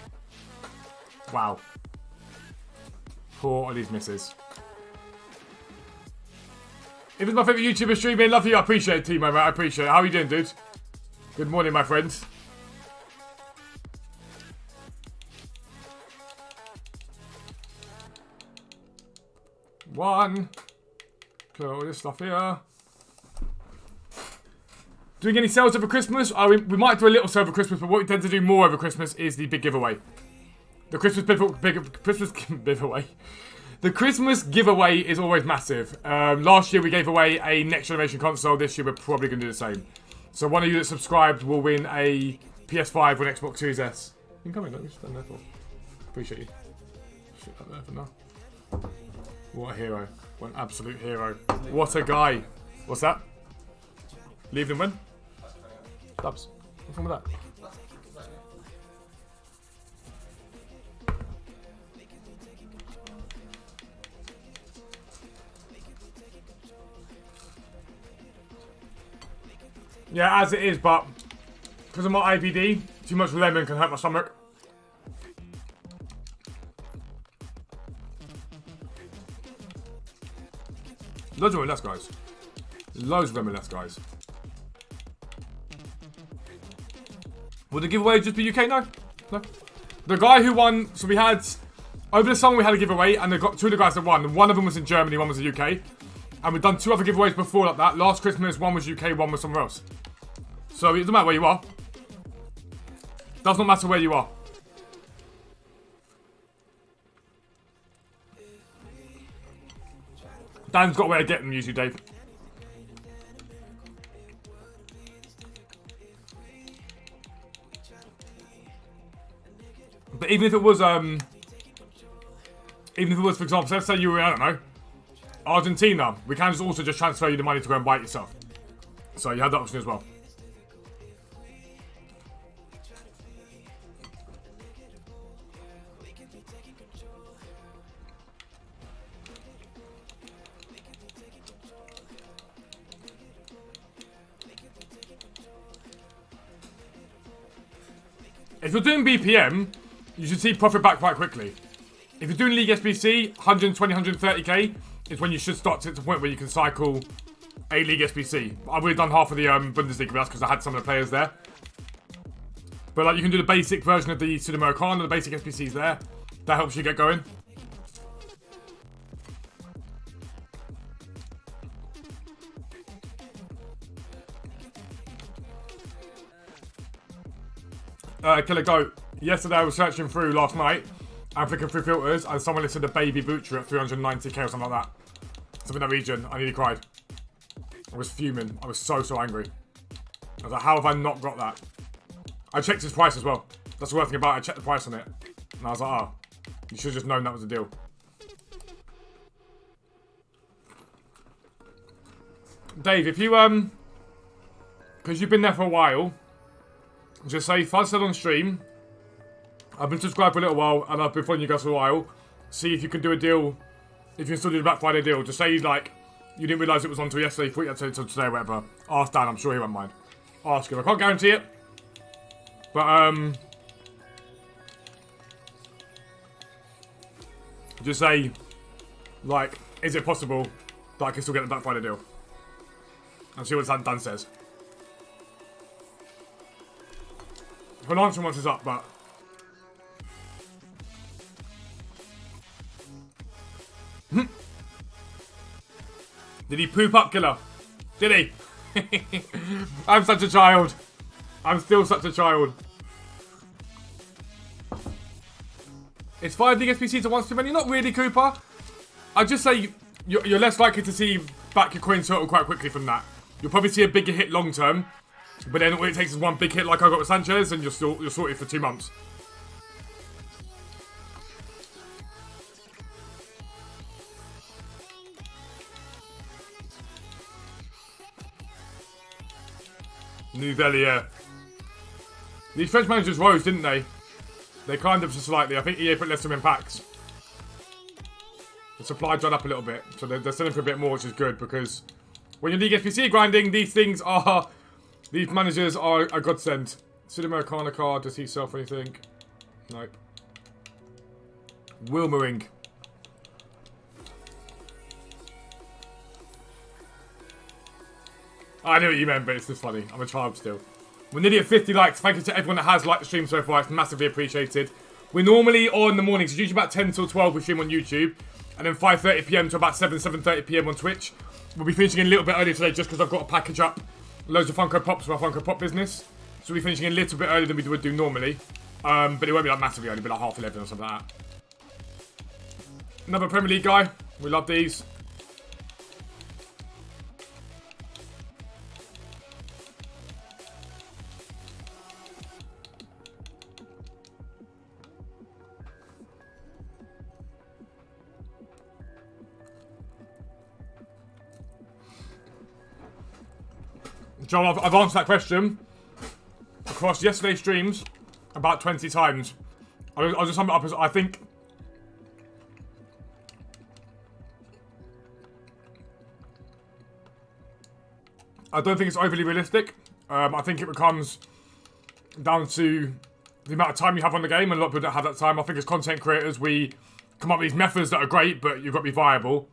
Wow. Poor Ollie's missus. If it's my favourite YouTuber streaming, love you. I appreciate it, Timo, mate. I appreciate it. How are you doing, dude? Good morning, my friends. One. Put all this stuff here. Doing any sales over Christmas? We might do a little sale over Christmas, but what we tend to do more over Christmas is the big giveaway. The Christmas Christmas giveaway. The Christmas giveaway is always massive. Last year we gave away a next generation console. This year we're probably going to do the same. So one of you that subscribed will win a PS5 or an Xbox Series S. You can come in, don't you? Stand there for. Appreciate you. Shit up there for now. What a hero. What an absolute hero. What a guy. What's that? Leave them when? Dubs. What's wrong with that? Yeah, as it is, but because of my IBD, too much lemon can hurt my stomach. Loads of them less, guys. Loads of them less, guys. Would the giveaway just be UK? No. No. The guy who won, so we had, over the summer we had a giveaway, and they got two of the guys that won. One of them was in Germany, one was in the UK. And we've done two other giveaways before like that. Last Christmas, one was UK, one was somewhere else. So it doesn't matter where you are. Does not matter where you are. Dan's got a way to get them usually, Dave. But even if it was, for example, let's say you were, I don't know, Argentina, we can just also just transfer you the money to go and buy it yourself. So you have that option as well. If you're doing BPM, you should see profit back quite quickly. If you're doing League SBC, 120, 130k is when you should start to get to the point where you can cycle a League SBC. I've already done half of the Bundesliga, but that's because I had some of the players there. But like, you can do the basic version of the Sudamericana, the basic SBCs there. That helps you get going. Killer Goat. Yesterday I was searching through last night and flicking through filters, and someone listed a baby butcher at 390k or something like that. Something in that region. I nearly cried. I was fuming. I was so angry. I was like, how have I not got that? I checked his price as well. That's the worst thing about it. I checked the price on it. And I was like, oh, you should have just known that was the deal. Dave, if you, because you've been there for a while, just say Fuzzball on stream. I've been subscribed for a little while and I've been following you guys for a while. See if you can do a deal. If you can still do the Black Friday deal, just say like you didn't realise it was on until yesterday, thought you had to until today or whatever. Ask Dan, I'm sure he won't mind. Ask him. I can't guarantee it. But just say like, is it possible that I can still get the Black Friday deal? And see what Dan says. I'll answer once it's up, but did he poop up, Killer? Did he? I'm such a child. I'm still such a child. It's 5 League SBCs at once too many. Not really, Cooper. I'd just say you're less likely to see back your coin total quite quickly from that. You'll probably see a bigger hit long term, but then all it takes is one big hit like I got with Sanchez, and you're sorted for 2 months. Nouvelia. These French managers rose, didn't they? They climbed up slightly. I think EA put less of them in packs. The supply dried up a little bit, so they're selling for a bit more, which is good, because when you're League Sbc grinding, these managers are a godsend. Sudamericana card, does he sell for anything? Nope. Wilmering. I knew what you meant, but it's just funny. I'm a child still. We're nearly at 50 likes. Thank you to everyone that has liked the stream so far. It's massively appreciated. We're normally on the mornings. It's usually about 10 till 12 we stream on YouTube. And then 5:30 PM to about 7:30 PM on Twitch. We'll be finishing a little bit earlier today just because I've got to package up loads of Funko Pops for our Funko Pop business. So we'll be finishing a little bit earlier than we would do normally. But it won't be like massively early. It'll be like 11:30 or something like that. Another Premier League guy. We love these. John, I've answered that question across yesterday's streams about 20 times. I'll just sum it up as I think I don't think it's overly realistic. I think it becomes down to the amount of time you have on the game, and a lot of people don't have that time. I think as content creators, we come up with these methods that are great, but you've got to be viable.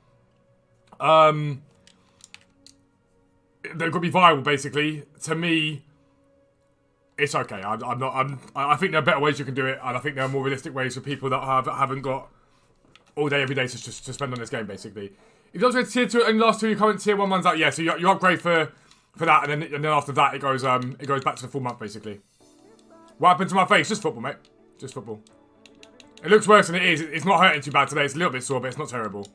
They've got to be viable, basically. To me, it's okay. I think there are better ways you can do it, and I think there are more realistic ways for people that haven't got all day, every day to spend on this game, basically. If you upgrade to tier 2 and last 2, your current tier 1 runs out, yeah. So you upgrade for that, and then after that, it goes back to the full month, basically. What happened to my face? Just football, mate. Just football. It looks worse than it is. It's not hurting too bad today. It's a little bit sore, but it's not terrible.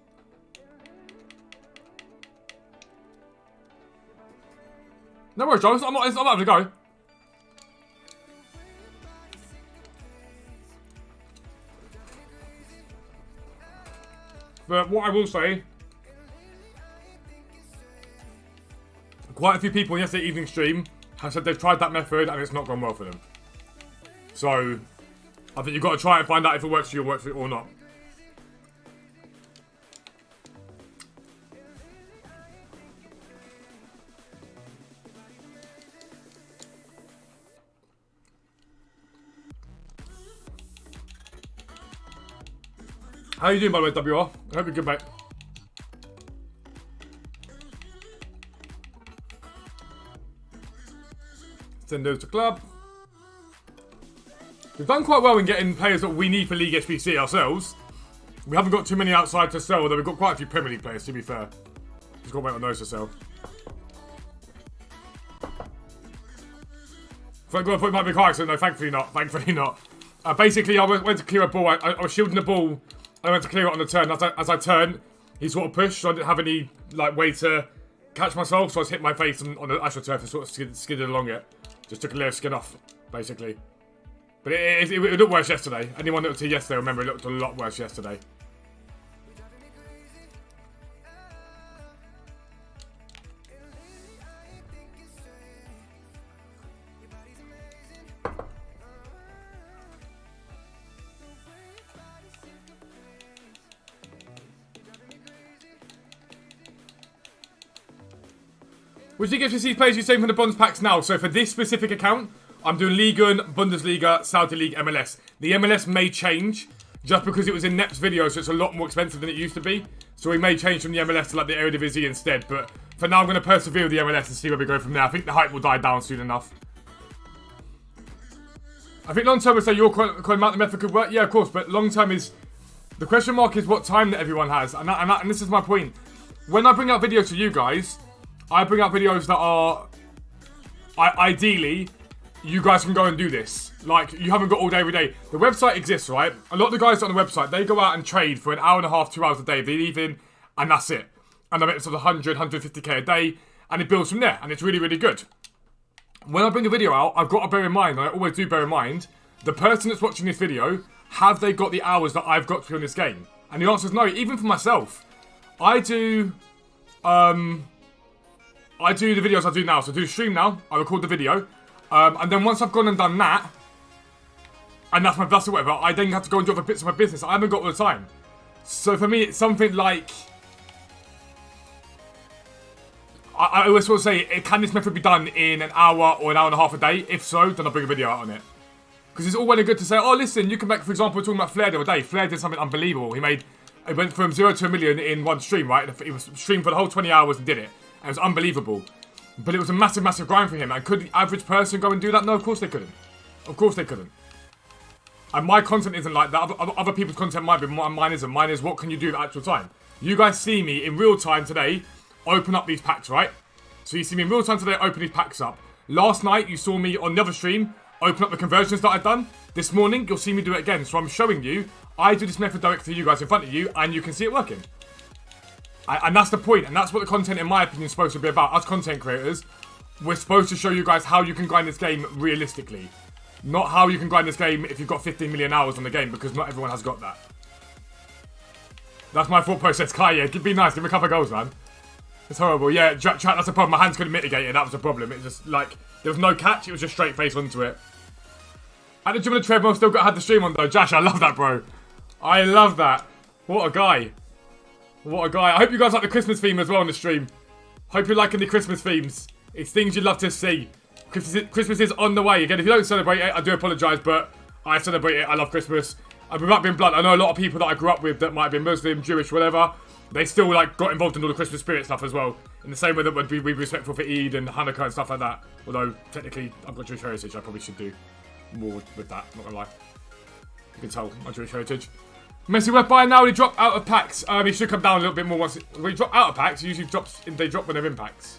No worries, John. I'm not having to go. But what I will say, quite a few people in yesterday's evening stream have said they've tried that method and it's not gone well for them. So, I think you've got to try and find out if it works for you or not. How you doing, by the way, WR? I hope you're good, mate. Send those to club. We've done quite well in getting players that we need for League Sbc ourselves. We haven't got too many outside to sell, although we've got quite a few Premier League players, to be fair. Just got to wait on those to sell. I thought it might be a car accident. No, thankfully not. Thankfully not. Basically, I went to clear a ball. I was shielding the ball. I went to clear it on the turn. As I turned, he sort of pushed, so I didn't have any way to catch myself. So I just hit my face on the AstroTurf and sort of skidded along it. Just took a layer of skin off, basically. But it looked worse yesterday. Anyone that looked here yesterday, remember it looked a lot worse yesterday. Which League Sbc players you saving from the bronze packs now? So for this specific account, I'm doing Liga, Bundesliga, Saudi League, MLS. The MLS may change just because it was in Nep's video, so it's a lot more expensive than it used to be. So we may change from the MLS to the Eredivisie instead. But for now, I'm going to persevere with the MLS and see where we go from there. I think the hype will die down soon enough. I think long term would say your coin mount method could work. Yeah, of course, but long term is the question mark is what time that everyone has, and this is my point. When I bring out videos to you guys, I bring out videos that are ideally you guys can go and do this. Like, you haven't got all day every day. The website exists, right? A lot of the guys on the website, they go out and trade for an hour and a half, 2 hours a day. They leave in, and that's it. And they make sort of 100, 150k a day, and it builds from there, and it's really, really good. When I bring a video out, I've got to bear in mind, and I always do bear in mind, the person that's watching this video, have they got the hours that I've got to be on this game? And the answer is no. Even for myself, I do the videos I do now. So I do the stream now, I record the video, and then once I've gone and done that, and that's or whatever, I then have to go and do other bits of my business. I haven't got all the time. So for me, it's something like, I always sort of say, can this method be done in an hour or an hour and a half a day? If so, then I'll bring a video out on it. Because it's all well and good to say, oh, listen, you can make, for example, we're talking about Flair the other day. Flair did something unbelievable. He went from 0 to 1 million in one stream, right? He was streamed for the whole 20 hours and did it. And it was unbelievable. But it was a massive, massive grind for him. And could the average person go and do that? No, of course they couldn't. Of course they couldn't. And my content isn't like that. Other people's content might be, mine isn't. Mine is, what can you do at actual time? You guys see me in real time today open up these packs, right? So you see me in real time today open these packs up. Last night, you saw me on the other stream open up the conversions that I've done. This morning, you'll see me do it again. So I'm showing you, I do this method directly to you guys in front of you, and you can see it working. And that's the point, and that's what the content, in my opinion, is supposed to be about. As content creators, we're supposed to show you guys how you can grind this game realistically. Not how you can grind this game if you've got 15 million hours on the game, because not everyone has got that. That's my thought process. Kai, yeah, be nice, give me a couple of goals, man. It's horrible. Yeah, chat, that's a problem. My hands couldn't mitigate it, that was a problem. It just, like, there was no catch, it was just straight face onto it. At the gym on the treadmill, still had the stream on though. Josh, I love that, bro. I love that. What a guy. What a guy. I hope you guys like the Christmas theme as well on the stream. Hope you're liking the Christmas themes. It's things you'd love to see. Christmas is on the way. Again, if you don't celebrate it, I do apologise, but I celebrate it. I love Christmas. And without being blunt, I know a lot of people that I grew up with that might have been Muslim, Jewish, whatever. They still like got involved in all the Christmas spirit stuff as well. In the same way that we'd be respectful for Eid and Hanukkah and stuff like that. Although, technically, I've got Jewish heritage. I probably should do more with that, not gonna lie. You can tell my Jewish heritage. Messi worth buying now. He dropped out of packs. He should come down a little bit more once. When he drop out of packs, he usually drops. They drop when they're in packs.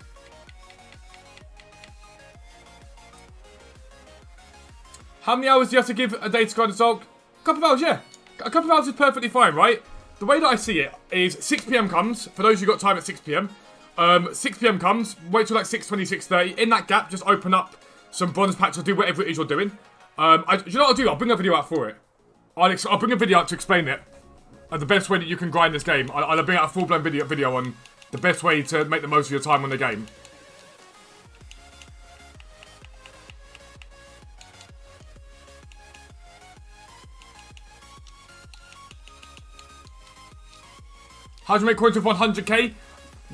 How many hours do you have to give a day to grind a salt? A couple of hours, yeah. A couple of hours is perfectly fine, right? The way that I see it is 6 PM comes. For those who got time at 6 PM. 6 PM comes. Wait till like 6:20, 6:30. In that gap, just open up some bronze packs or do whatever it is you're doing. Do you know what I'll do? I'll bring a video out for it. I'll bring a video out to explain it. The best way that you can grind this game. I'll bring out a full-blown video on the best way to make the most of your time on the game. How do you make coins with 100k?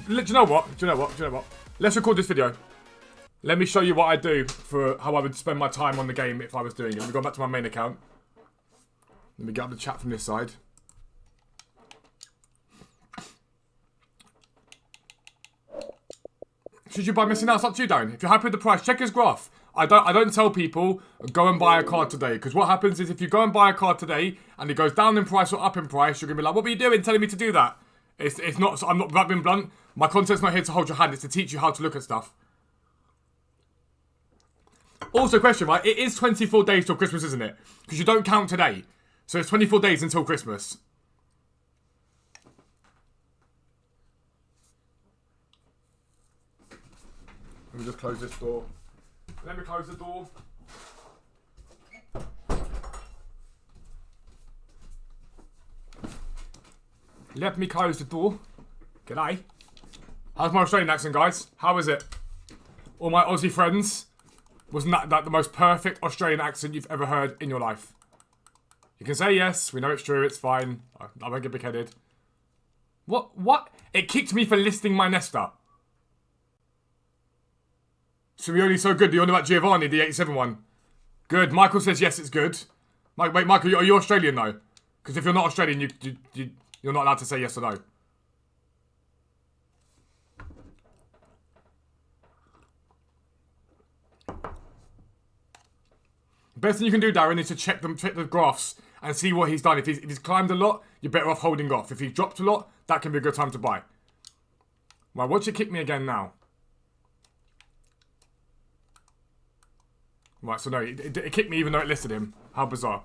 Do you know what? Let's record this video. Let me show you what I do for how I would spend my time on the game if I was doing it. Let me go back to my main account. Let me get up the chat from this side. Should you buy missing out? It's up to you, Darren. If you're happy with the price, check his graph. I don't tell people go and buy a card today, because what happens is if you go and buy a card today and it goes down in price or up in price, you're gonna be like, what were you doing telling me to do that? It's not. So I'm not that being blunt. My content's not here to hold your hand. It's to teach you how to look at stuff. Also, question, right? It is 24 days till Christmas, isn't it? Because you don't count today. So it's 24 days until Christmas. Let me just close this door. Let me close the door. Let me close the door. G'day. How's my Australian accent, guys? How is it? All my Aussie friends. Wasn't that the most perfect Australian accent you've ever heard in your life? You can say yes. We know it's true. It's fine. I won't get big-headed. What? It kicked me for listing my Nesta. Simeone so good. You're on about Giovanni, the 87 one. Good. Michael says yes, it's good. Wait, Michael, are you Australian though? Because if you're not Australian, you're not allowed to say yes or no. Best thing you can do, Darren, is to check the graphs and see what he's done. If he's climbed a lot, you're better off holding off. If he's dropped a lot, that can be a good time to buy. Well, watch it kick me again now. Right, so no, it kicked me even though it listed him. How bizarre.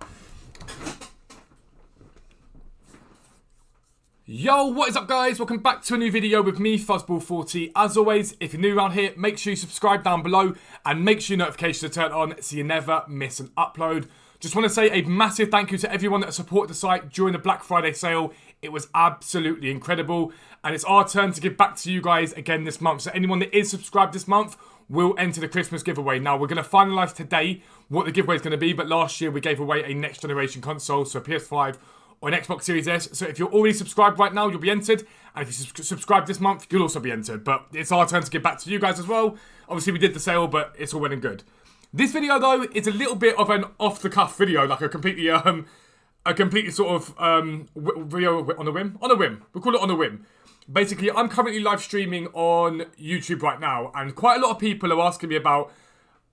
Yo, what is up guys? Welcome back to a new video with me, Fuzzball40. As always, if you're new around here, make sure you subscribe down below and make sure your notifications are turned on so you never miss an upload. Just want to say a massive thank you to everyone that supported the site during the Black Friday sale. It was absolutely incredible. And it's our turn to give back to you guys again this month. So anyone that is subscribed this month will enter the Christmas giveaway. Now, we're going to finalise today what the giveaway is going to be. But last year, we gave away a next generation console, so a PS5 or an Xbox Series S. So if you're already subscribed right now, you'll be entered. And if you subscribe this month, you'll also be entered. But it's our turn to give back to you guys as well. Obviously, we did the sale, but it's all well and good. This video, though, is a little bit of an off-the-cuff video, like a completely sort of video on a whim. On a whim. We'll call it on a whim. Basically, I'm currently live streaming on YouTube right now, and quite a lot of people are asking me about,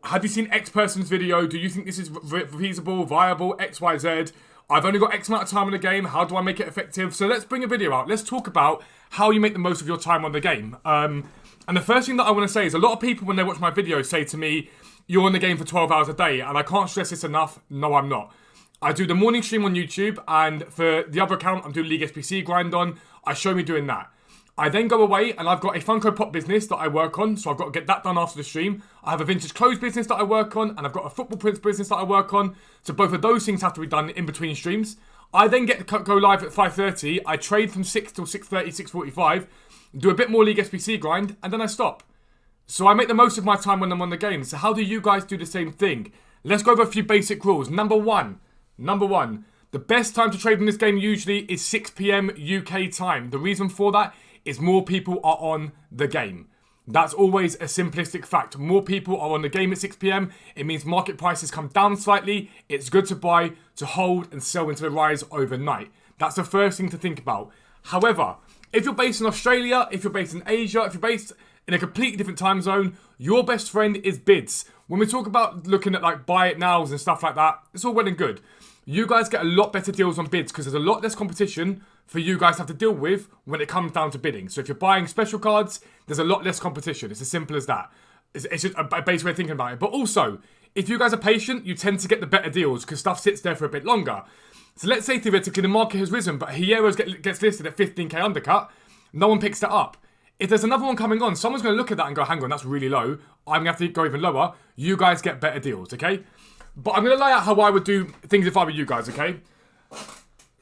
have you seen X person's video? Do you think this is feasible, viable, X, Y, Z? I've only got X amount of time on the game. How do I make it effective? So let's bring a video out. Let's talk about how you make the most of your time on the game. And the first thing that I want to say is a lot of people, when they watch my videos, say to me, you're on the game for 12 hours a day, and I can't stress this enough. No, I'm not. I do the morning stream on YouTube, and for the other account, I'm doing League Sbc grind on. I show me doing that. I then go away, and I've got a Funko Pop business that I work on, so I've got to get that done after the stream. I have a vintage clothes business that I work on, and I've got a football prints business that I work on. So both of those things have to be done in between streams. I then get to go live at 5:30. I trade from 6 till 6:30, 6:45, do a bit more League Sbc grind, and then I stop. So I make the most of my time when I'm on the game. So how do you guys do the same thing? Let's go over a few basic rules. Number one, the best time to trade in this game usually is 6 PM UK time. The reason for that is more people are on the game. That's always a simplistic fact. More people are on the game at 6 PM. It means market prices come down slightly. It's good to buy, to hold, and sell into the rise overnight. That's the first thing to think about. However, if you're based in Australia, if you're based in Asia, if you're based in a completely different time zone, your best friend is bids. When we talk about looking at like buy it nows and stuff like that, it's all well and good. You guys get a lot better deals on bids because there's a lot less competition for you guys to have to deal with when it comes down to bidding. So if you're buying special cards, there's a lot less competition. It's as simple as that. It's just a basic way of thinking about it. But also, if you guys are patient, you tend to get the better deals because stuff sits there for a bit longer. So let's say theoretically the market has risen, but Hiero's gets listed at 15k undercut. No one picks that up. If there's another one coming on, someone's going to look at that and go, hang on, that's really low. I'm going to have to go even lower. You guys get better deals, okay? But I'm going to lay out how I would do things if I were you guys, okay?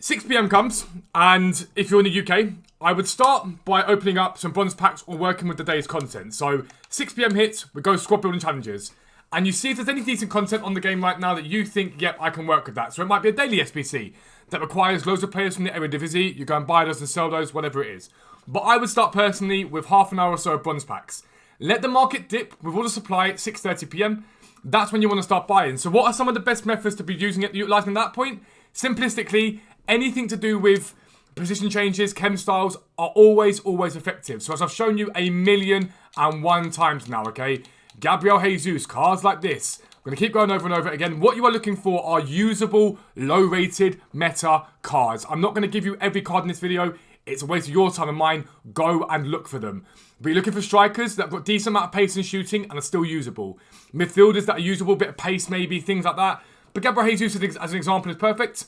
6 PM comes, and if you're in the UK, I would start by opening up some bronze packs or working with the day's content. So 6 PM hits, we go squad building challenges. And you see if there's any decent content on the game right now that you think, yep, I can work with that. So it might be a daily SBC that requires loads of players from the Eredivisie. You go and buy those and sell those, whatever it is. But I would start personally with half an hour or so of bronze packs. Let the market dip with all the supply at 6:30 PM. That's when you want to start buying. So what are some of the best methods to be utilising at that point? Simplistically, anything to do with position changes, chem styles are always effective. So as I've shown you 1,000,001 times now, okay? Gabriel Jesus, cards like this. We're going to keep going over and over again. What you are looking for are usable, low-rated meta cards. I'm not going to give you every card in this video. It's a waste of your time and mine. Go and look for them. But you're looking for strikers that have got decent amount of pace and shooting and are still usable. Midfielders that are usable, bit of pace maybe, things like that. But Gabriel Jesus, as an example, is perfect.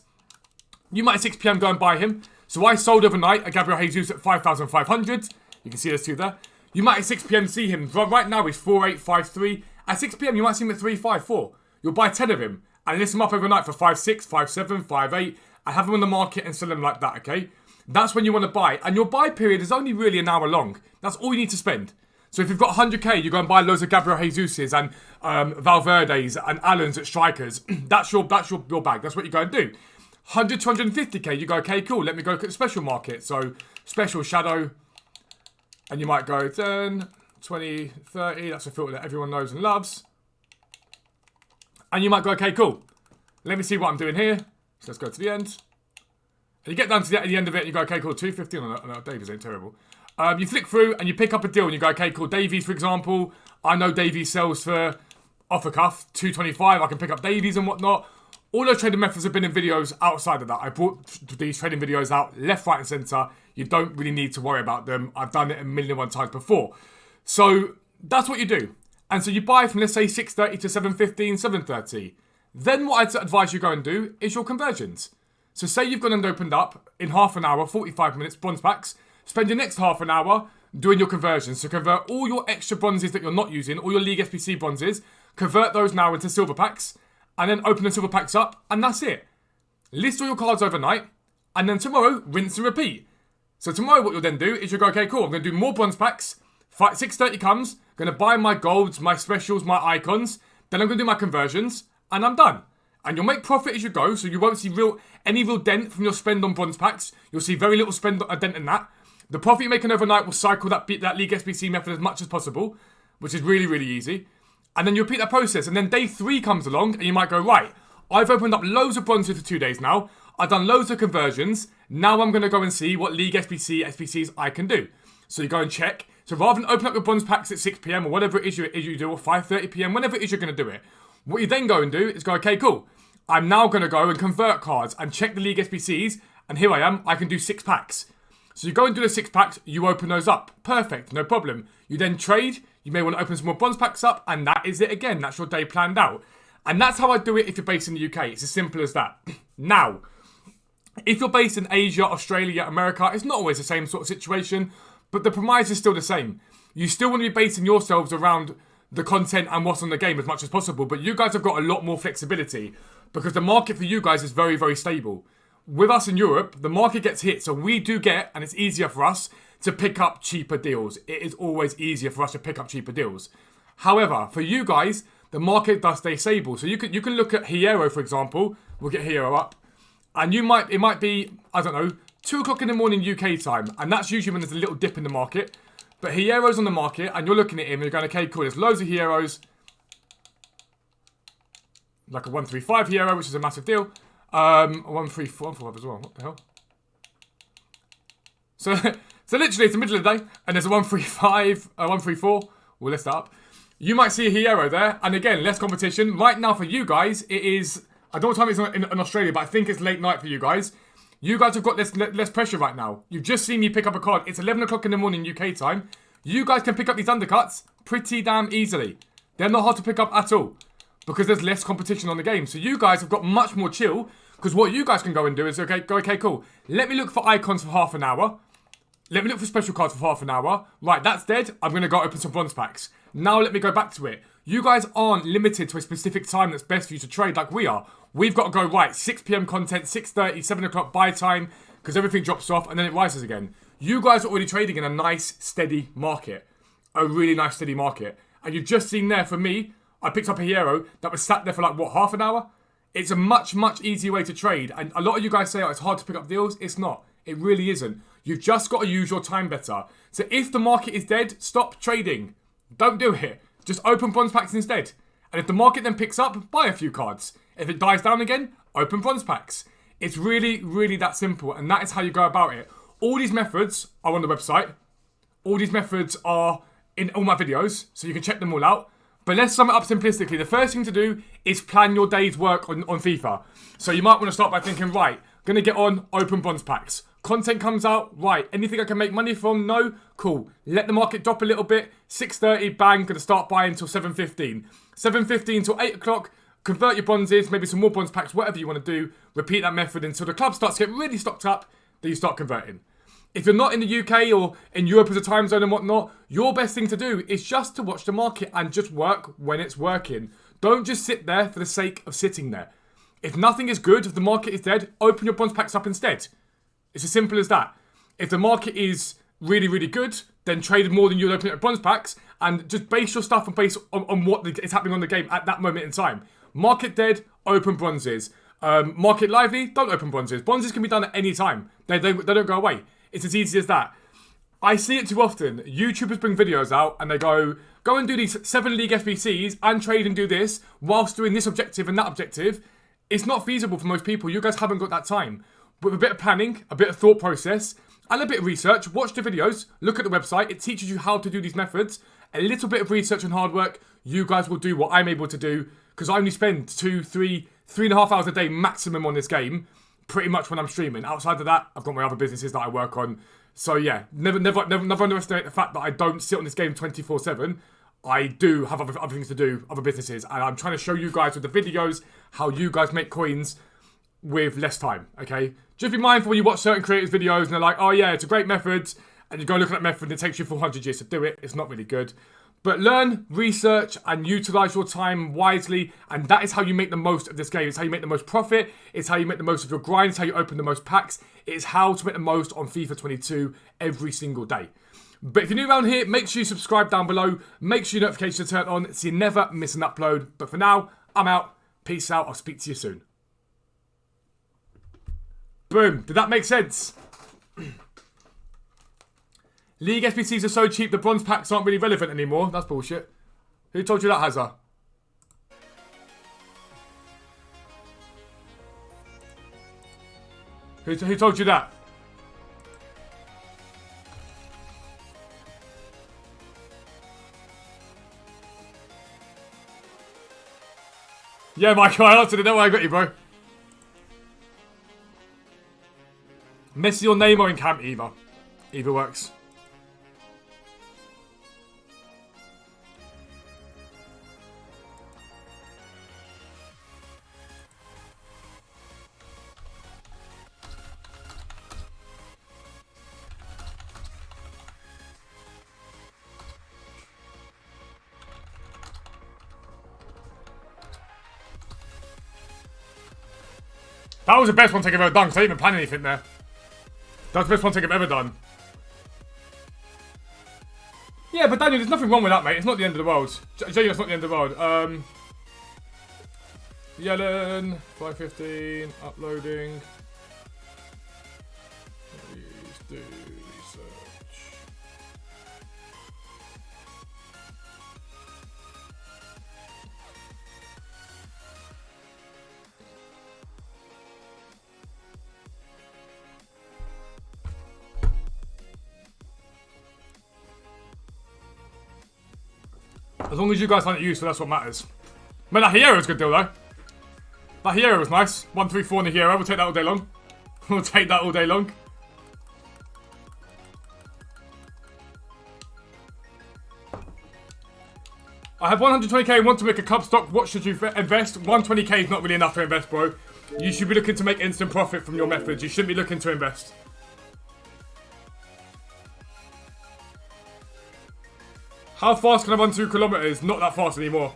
You might at 6 PM go and buy him. So I sold overnight a Gabriel Jesus at 5,500. You can see those two there. You might at 6 PM see him. Right now he's 4,853. At 6 PM you might see him at 3,554. You'll buy 10 of him and list him up overnight for 5,600, 5,700, 5,800 and have them on the market and sell them like that, okay? That's when you want to buy. And your buy period is only really an hour long. That's all you need to spend. So if you've got 100k, you go and buy loads of Gabriel Jesus's and Valverde's and Allen's at strikers. that's your bag. That's what you go and do. 100 to 150k, you go, okay, cool. Let me go look at the special market. So special shadow. And you might go 10, 20, 30. That's a filter that everyone knows and loves. And you might go, okay, cool. Let me see what I'm doing here. So let's go to the end. And you get down to the end of it and you go, okay, cool, 250. No, Davies ain't terrible. You flick through and you pick up a deal and you go, okay, cool, Davies, for example. I know Davies sells for, off the cuff, 225. I can pick up Davies and whatnot. All those trading methods have been in videos outside of that. I brought these trading videos out left, right, and centre. You don't really need to worry about them. I've done it 1,000,001 times before. So that's what you do. And so you buy from, let's say, 6:30 to 7:15, 7:30. Then what I'd advise you go and do is your conversions. So say you've gone and opened up in half an hour, 45 minutes, bronze packs. Spend your next half an hour doing your conversions. So convert all your extra bronzes that you're not using, all your League SBC bronzes, convert those now into silver packs, and then open the silver packs up, and that's it. List all your cards overnight, and then tomorrow, rinse and repeat. So tomorrow what you'll then do is you'll go, okay, cool, I'm going to do more bronze packs. 6:30 comes, going to buy my golds, my specials, my icons, then I'm going to do my conversions, and I'm done. And you'll make profit as you go, so you won't see any real dent from your spend on bronze packs. You'll see very little dent in that. The profit you're making overnight will cycle that League SBC method as much as possible, which is really, really easy. And then you repeat that process, and then day 3 comes along, and you might go, right, I've opened up loads of bronzes for 2 days now. I've done loads of conversions. Now I'm going to go and see what League SBCs I can do. So you go and check. So rather than open up your bronze packs at 6 p.m. or whatever it is you do, or 5:30 p.m., whenever it is you're going to do it, what you then go and do is go, okay, cool. I'm now going to go and convert cards and check the League SBCs, and here I am. I can do 6 packs. So you go and do the 6 packs, you open those up. Perfect, no problem. You then trade. You may want to open some more bronze packs up, and that is it again. That's your day planned out. And that's how I do it if you're based in the UK. It's as simple as that. Now, if you're based in Asia, Australia, America, it's not always the same sort of situation, but the premise is still the same. You still want to be basing yourselves around the content and what's on the game as much as possible, but you guys have got a lot more flexibility because the market for you guys is very, very stable. With us in Europe, the market gets hit, so we do get, and it's easier for us to pick up cheaper deals. It is always easier for us to pick up cheaper deals. However, for you guys, the market does stay stable. So you can look at Hierro, for example. We'll get Hierro up. And it might be, I don't know, 2 o'clock in the morning UK time. And that's usually when there's a little dip in the market. But Hierro's on the market, and you're looking at him, and you're going, okay, cool, there's loads of Hierros. Like a 135 Hierro, which is a massive deal. A 134 as well. What the hell? So literally, it's the middle of the day, and there's a 135, a 134. We'll list that up. You might see a Hierro there, and again, less competition. Right now for you guys, it is, I don't know what time it's in Australia, but I think it's late night for you guys. You guys have got less pressure right now. You've just seen me pick up a card. It's 11 o'clock in the morning UK time. You guys can pick up these undercuts pretty damn easily. They're not hard to pick up at all because there's less competition on the game. So you guys have got much more chill because what you guys can go and do is, okay, cool. Let me look for icons for half an hour. Let me look for special cards for half an hour. Right, that's dead. I'm going to go open some bronze packs. Now let me go back to it. You guys aren't limited to a specific time that's best for you to trade like we are. We've got to go, right, 6 p.m. content, 6:30, 7 o'clock buy time, because everything drops off and then it rises again. You guys are already trading in a nice, steady market. A really nice, steady market. And you've just seen there, for me, I picked up a Hierro that was sat there for like, what, half an hour? It's a much, much easier way to trade. And a lot of you guys say, oh, it's hard to pick up deals. It's not. It really isn't. You've just got to use your time better. So if the market is dead, stop trading. Don't do it. Just open bronze packs instead. And if the market then picks up, buy a few cards. If it dies down again, open bronze packs. It's really, really that simple. And that is how you go about it. All these methods are on the website. All these methods are in all my videos, so you can check them all out. But let's sum it up simplistically. The first thing to do is plan your day's work on FIFA. So you might want to start by thinking, right, going to get on, open bronze packs. Content comes out, right, anything I can make money from? No? Cool. Let the market drop a little bit. 6:30, bang, going to start buying until 7:15. 7:15 till 8 o'clock, convert your bronzes, maybe some more bronze packs, whatever you want to do. Repeat that method until the club starts to get really stocked up, then you start converting. If you're not in the UK or in Europe as a time zone and whatnot, your best thing to do is just to watch the market and just work when it's working. Don't just sit there for the sake of sitting there. If nothing is good, if the market is dead, open your bronze packs up instead. It's as simple as that. If the market is really, really good, then trade more than you'll open at bronze packs and just base your stuff on what is happening on the game at that moment in time. Market dead, open bronzes. Market lively, don't open bronzes. Bronzes can be done at any time. They don't go away. It's as easy as that. I see it too often. YouTubers bring videos out and they go and do these 7 League SBCs and trade and do this whilst doing this objective and that objective. It's not feasible for most people. You guys haven't got that time. With a bit of planning, a bit of thought process, and a bit of research, watch the videos, look at the website. It teaches you how to do these methods. A little bit of research and hard work, you guys will do what I'm able to do because I only spend 3.5 hours a day maximum on this game. Pretty much when I'm streaming. Outside of that, I've got my other businesses that I work on. So yeah, never underestimate the fact that I don't sit on this game 24/7. I do have other things to do, other businesses, and I'm trying to show you guys with the videos how you guys make coins with less time, okay? Just be mindful when you watch certain creators' videos and they're like, oh yeah, it's a great method, and you go look at that method and it takes you 400 years to do it. It's not really good. But learn, research, and utilize your time wisely, and that is how you make the most of this game. It's how you make the most profit. It's how you make the most of your grind. It's how you open the most packs. It's how to make the most on FIFA 22 every single day. But if you're new around here, make sure you subscribe down below. Make sure your notifications are turned on so you never miss an upload. But for now, I'm out. Peace out. I'll speak to you soon. Boom. Did that make sense? League SBCs are so cheap, the bronze packs aren't really relevant anymore. That's bullshit. Who told you that, Hazard? Who told you that? Yeah, Michael, I answered it. Don't worry, I got you, bro. Messi or Neymar in camp, either. Either works. That was the best one take I've ever done, because I didn't even plan anything there. That was the best one take I've ever done. Yeah, but Daniel, there's nothing wrong with that, mate. It's not the end of the world. Jay, it's not the end of the world. Yellen, 515, uploading. Please do research. As long as you guys find it useful, that's what matters. Man, that Hiero's good deal, though. That Hiero was nice. 134 on the Hiero. We'll take that all day long. We'll take that all day long. I have 120k and want to make a club stock. What should you invest? 120k is not really enough to invest, bro. You should be looking to make instant profit from your methods. You shouldn't be looking to invest. How fast can I run 2 kilometers? Not that fast anymore.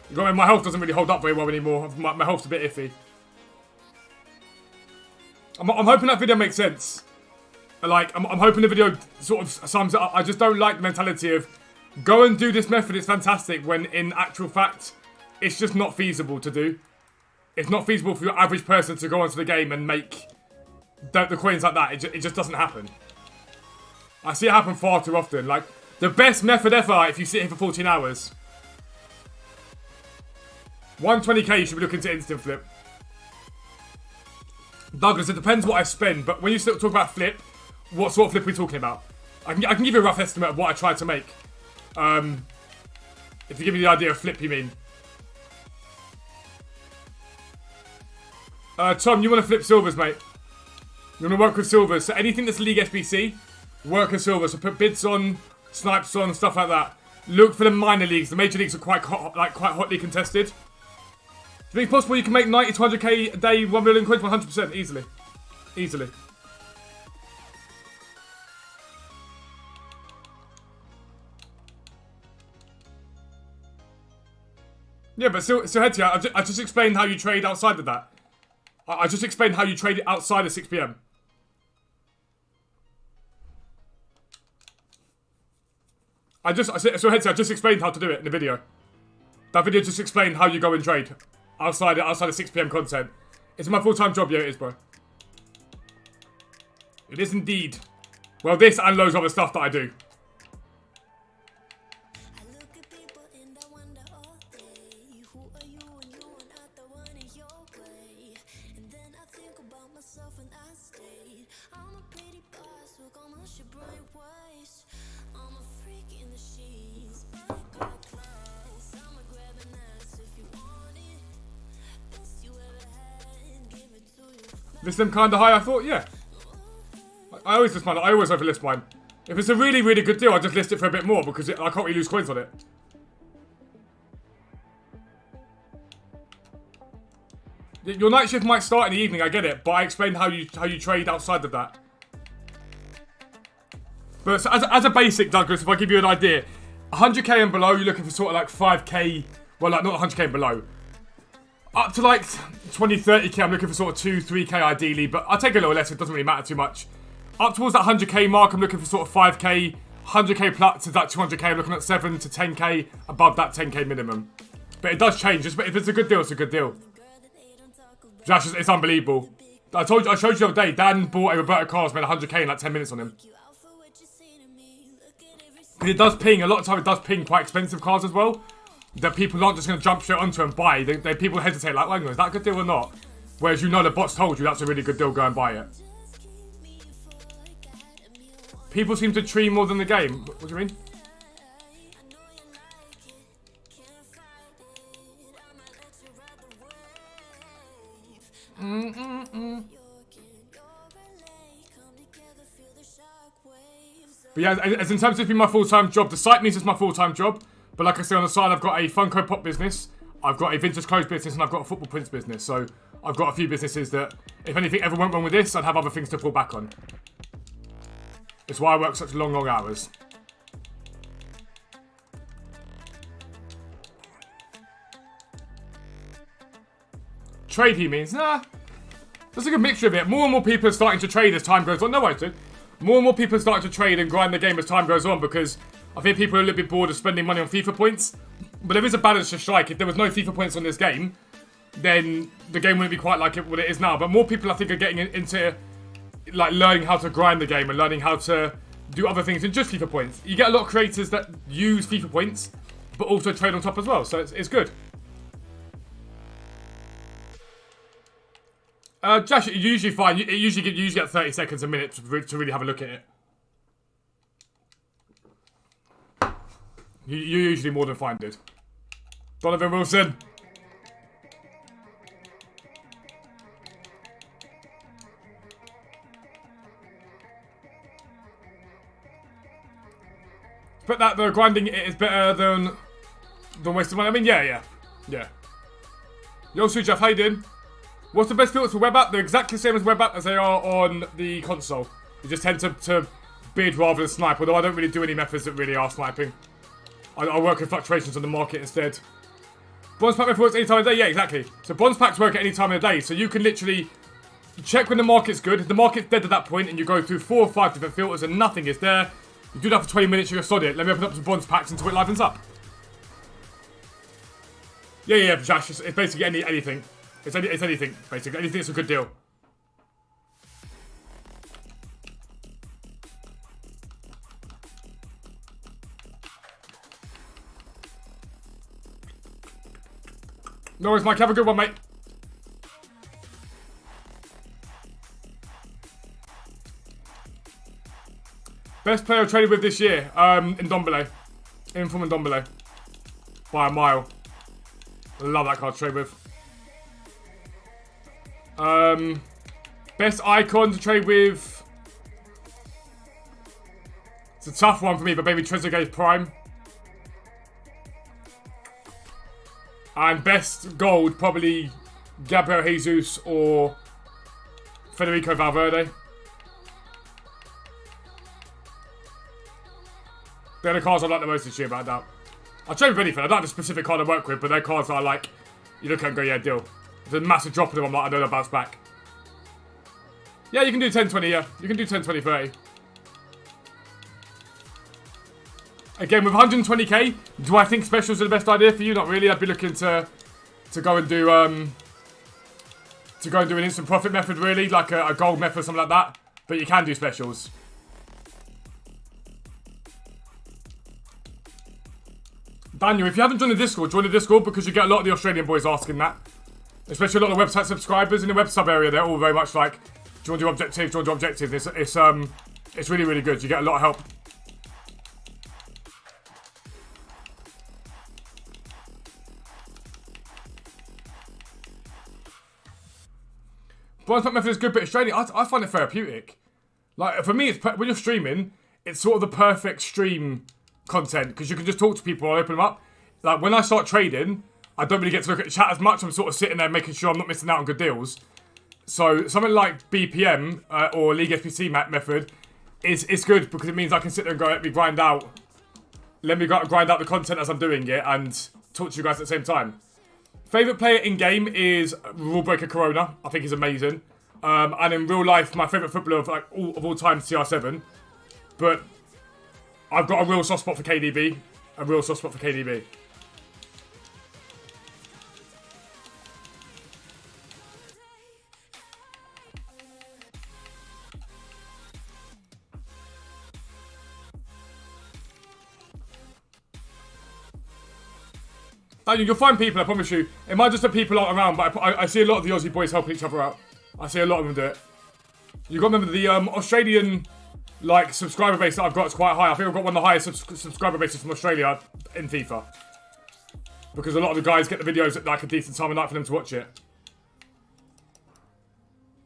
You got me, my health doesn't really hold up very well anymore. My health's a bit iffy. I'm hoping that video makes sense. Like, I'm hoping the video sort of sums it up. I just don't like the mentality of go and do this method, it's fantastic, when in actual fact, it's just not feasible to do. It's not feasible for your average person to go onto the game and make the coins like that. It just doesn't happen. I see it happen far too often. Like, the best method ever if you sit here for 14 hours. 120k you should be looking to instant flip. Douglas, it depends what I spend, but when you talk about flip, what sort of flip are we talking about? I can give you a rough estimate of what I tried to make. If you give me the idea of flip you mean. Tom, you want to flip silvers, mate. You want to work with silvers. So anything that's League SBC, work with silvers. So put bids on, snipes on, stuff like that. Look for the minor leagues. The major leagues are quite hotly contested. Do you think it's possible you can make 90 to 100k a day, 1 million coins, 100%? Easily. Easily. Yeah, but still Hetty, I just explained how you trade outside of that. I just explained how you trade it outside of 6 PM. So Hetty, I just explained how to do it in the video. That video just explained how you go and trade outside of 6 PM content. It's my full-time job, yeah, it is, bro. It is indeed. Well, this and loads of other stuff that I do. List them kinda high, I thought, yeah. I always list mine, I always overlist mine. If it's a really, really good deal, I just list it for a bit more because I can't really lose coins on it. Your night shift might start in the evening, I get it, but I explained how you trade outside of that. But as a basic, Douglas, if I give you an idea, 100k and below, you're looking for sort of like 5k, well, like not 100k and below. Up to like 20, 30k, I'm looking for sort of 2, 3k ideally, but I'll take a little less, it doesn't really matter too much. Up towards that 100k mark, I'm looking for sort of 5k, 100k plus to that 200k, I'm looking at 7 to 10k, above that 10k minimum. But it does change, if it's a good deal, it's a good deal. Josh, it's unbelievable. I showed you the other day, Dan bought a Roberto Carlos, made 100k in like 10 minutes on him. It does ping, a lot of time it does ping quite expensive cars as well. That people aren't just going to jump straight onto and buy. People hesitate like, well, is that a good deal or not? Whereas you know the bots told you that's a really good deal, go and buy it. People seem to tree more than the game. What do you mean? But yeah, as in terms of being my full-time job, the site means it's my full-time job. But like I say, on the side, I've got a Funko Pop business, I've got a vintage clothes business, and I've got a football prints business. So I've got a few businesses that, if anything ever went wrong with this, I'd have other things to fall back on. It's why I work such long, long hours. Trade, he means? Nah. There's a good mixture of it. More and more people are starting to trade as time goes on. No, I do. More and more people are starting to trade and grind the game as time goes on because I think people are a little bit bored of spending money on FIFA points. But there is a balance to strike. If there was no FIFA points on this game, then the game wouldn't be quite like what it is now. But more people, I think, are getting into like learning how to grind the game and learning how to do other things than just FIFA points. You get a lot of creators that use FIFA points, but also trade on top as well. So it's good. Josh, you usually find you usually get 30 seconds a minute to really have a look at it. You're usually more than fine, dude. Donovan Wilson. But that though, grinding it is better than wasting money. I mean, yeah. Yo, Sue Jeff, how you doing? What's the best filters for web app? They're exactly the same as web app as they are on the console. You just tend to bid rather than snipe, although I don't really do any methods that really are sniping. I work with fluctuations on the market instead. Bronze pack method works any time of the day? Yeah, exactly. So bronze packs work at any time of the day, so you can literally check when the market's good. If the market's dead at that point and you go through 4 or 5 different filters and nothing is there, you do that for 20 minutes, you're sod it. Let me open up some bronze packs until it livens up. Yeah, Josh, it's basically anything. It's anything, basically. Anything that's a good deal. No worries, Mike. Have a good one, mate. Best player I traded with this year? Ndombele. Inform Ndombele. By a mile. I love that card to trade with. Best icon to trade with. It's a tough one for me, but maybe Trezeguet's Prime. And best gold, probably Gabriel Jesus or Federico Valverde. They're the cards I like the most this year, but I doubt. I'll trade with anything. I don't have a specific card I work with, but they're cards that I like. You look at and go, yeah, deal. There's a massive drop in them, I'm like, I know they'll bounce back. Yeah, you can do 10, 20, yeah. You can do 10, 20, 30. Again, with 120k, do I think specials are the best idea for you? Not really. I'd be looking to go and do an instant profit method, really, like a gold method, something like that. But you can do specials. Daniel, if you haven't joined the Discord, join the Discord because you get a lot of the Australian boys asking that. Especially a lot of website subscribers in the web sub area. They're all very much like, do you want to do objectives? Do you want to do objectives? It's really, really good. You get a lot of help. Bronze pack method is good, but it's draining. I find it therapeutic. Like, for me, it's when you're streaming, it's sort of the perfect stream content because you can just talk to people and open them up. Like, when I start trading, I don't really get to look at the chat as much. I'm sort of sitting there making sure I'm not missing out on good deals. So something like BPM or League Sbc method is good because it means I can sit there and go, let me grind out the content as I'm doing it and talk to you guys at the same time. Favourite player in game is Rulebreaker Corona. I think he's amazing. And in real life, my favourite footballer of all time is CR7. But I've got a real soft spot for KDB. A real soft spot for KDB. You'll find people, I promise you. It might just be people aren't around, but I see a lot of the Aussie boys helping each other out. I see a lot of them do it. You got to remember the Australian subscriber base that I've got is quite high. I think I've got one of the highest subscriber bases from Australia in FIFA. Because a lot of the guys get the videos at a decent time of night for them to watch it.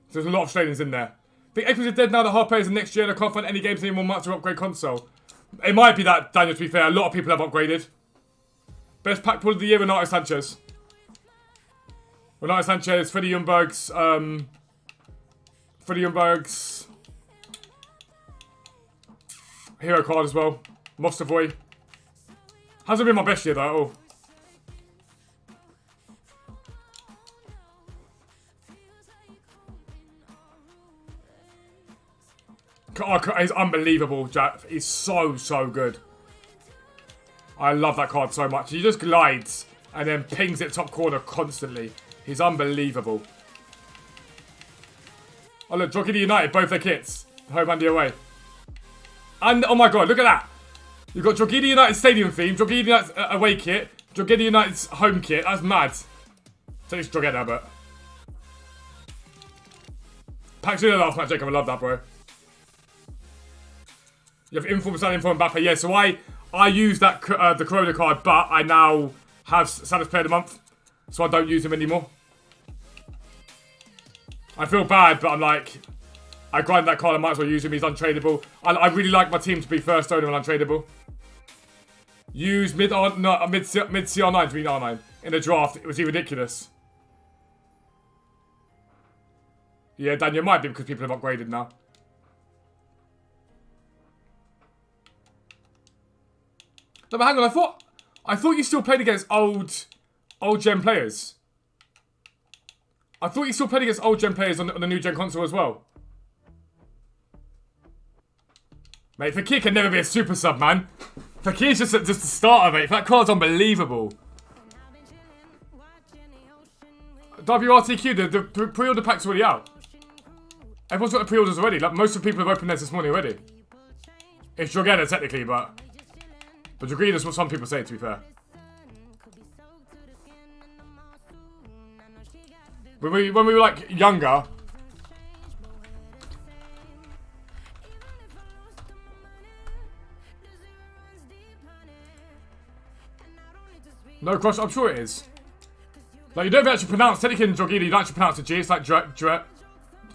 So there's a lot of Australians in there. I think Xbox is dead now that half players in next year and I can't find any games anymore much to upgrade console. It might be that, Daniel, to be fair. A lot of people have upgraded. Best pack pull of the year, Renato Sanchez. Renato Sanchez, Freddie Ljungberg's, hero card as well. Mostovoy. Hasn't been my best year though at all. Oh, he's unbelievable, Jack. He's so good. I love that card so much. He just glides and then pings it top corner constantly. He's unbelievable. Oh look, Drogheda United, both their kits. Home and the away. And, oh my god, look at that. You've got Drogheda United stadium theme, Drogheda United's away kit, Drogheda United's home kit. That's mad. So it's Drogheda, but... Packs in the last match, Jacob. I love that, bro. You have Inform, Salah, Inform, Mbappe. Yeah, so I use that the Corona card, but I now have Salah's Player of the Month, so I don't use him anymore. I feel bad, but I'm like, I grind that card, I might as well use him, he's untradeable. I really like my team to be first owner and untradeable. Use mid CR9 to beat R9 in the draft, it was ridiculous. Yeah, Daniel, it might be because people have upgraded now. No, but hang on, I thought you still played against old gen players. I thought you still played against old gen players on the new gen console as well. Mate, Fakir can never be a super sub, man. Fakir's just a starter, mate. That card's unbelievable. WRTQ, the pre-order pack's already out. Everyone's got the pre-orders already. Like, most of the people have opened theirs this morning already. It's Drogheda, technically, but Drogheda's what some people say, to be fair. When we were, like, younger... No, cross, I'm sure it is. Like, you don't actually pronounce, technically in Drogheda, you don't actually pronounce the G, it's like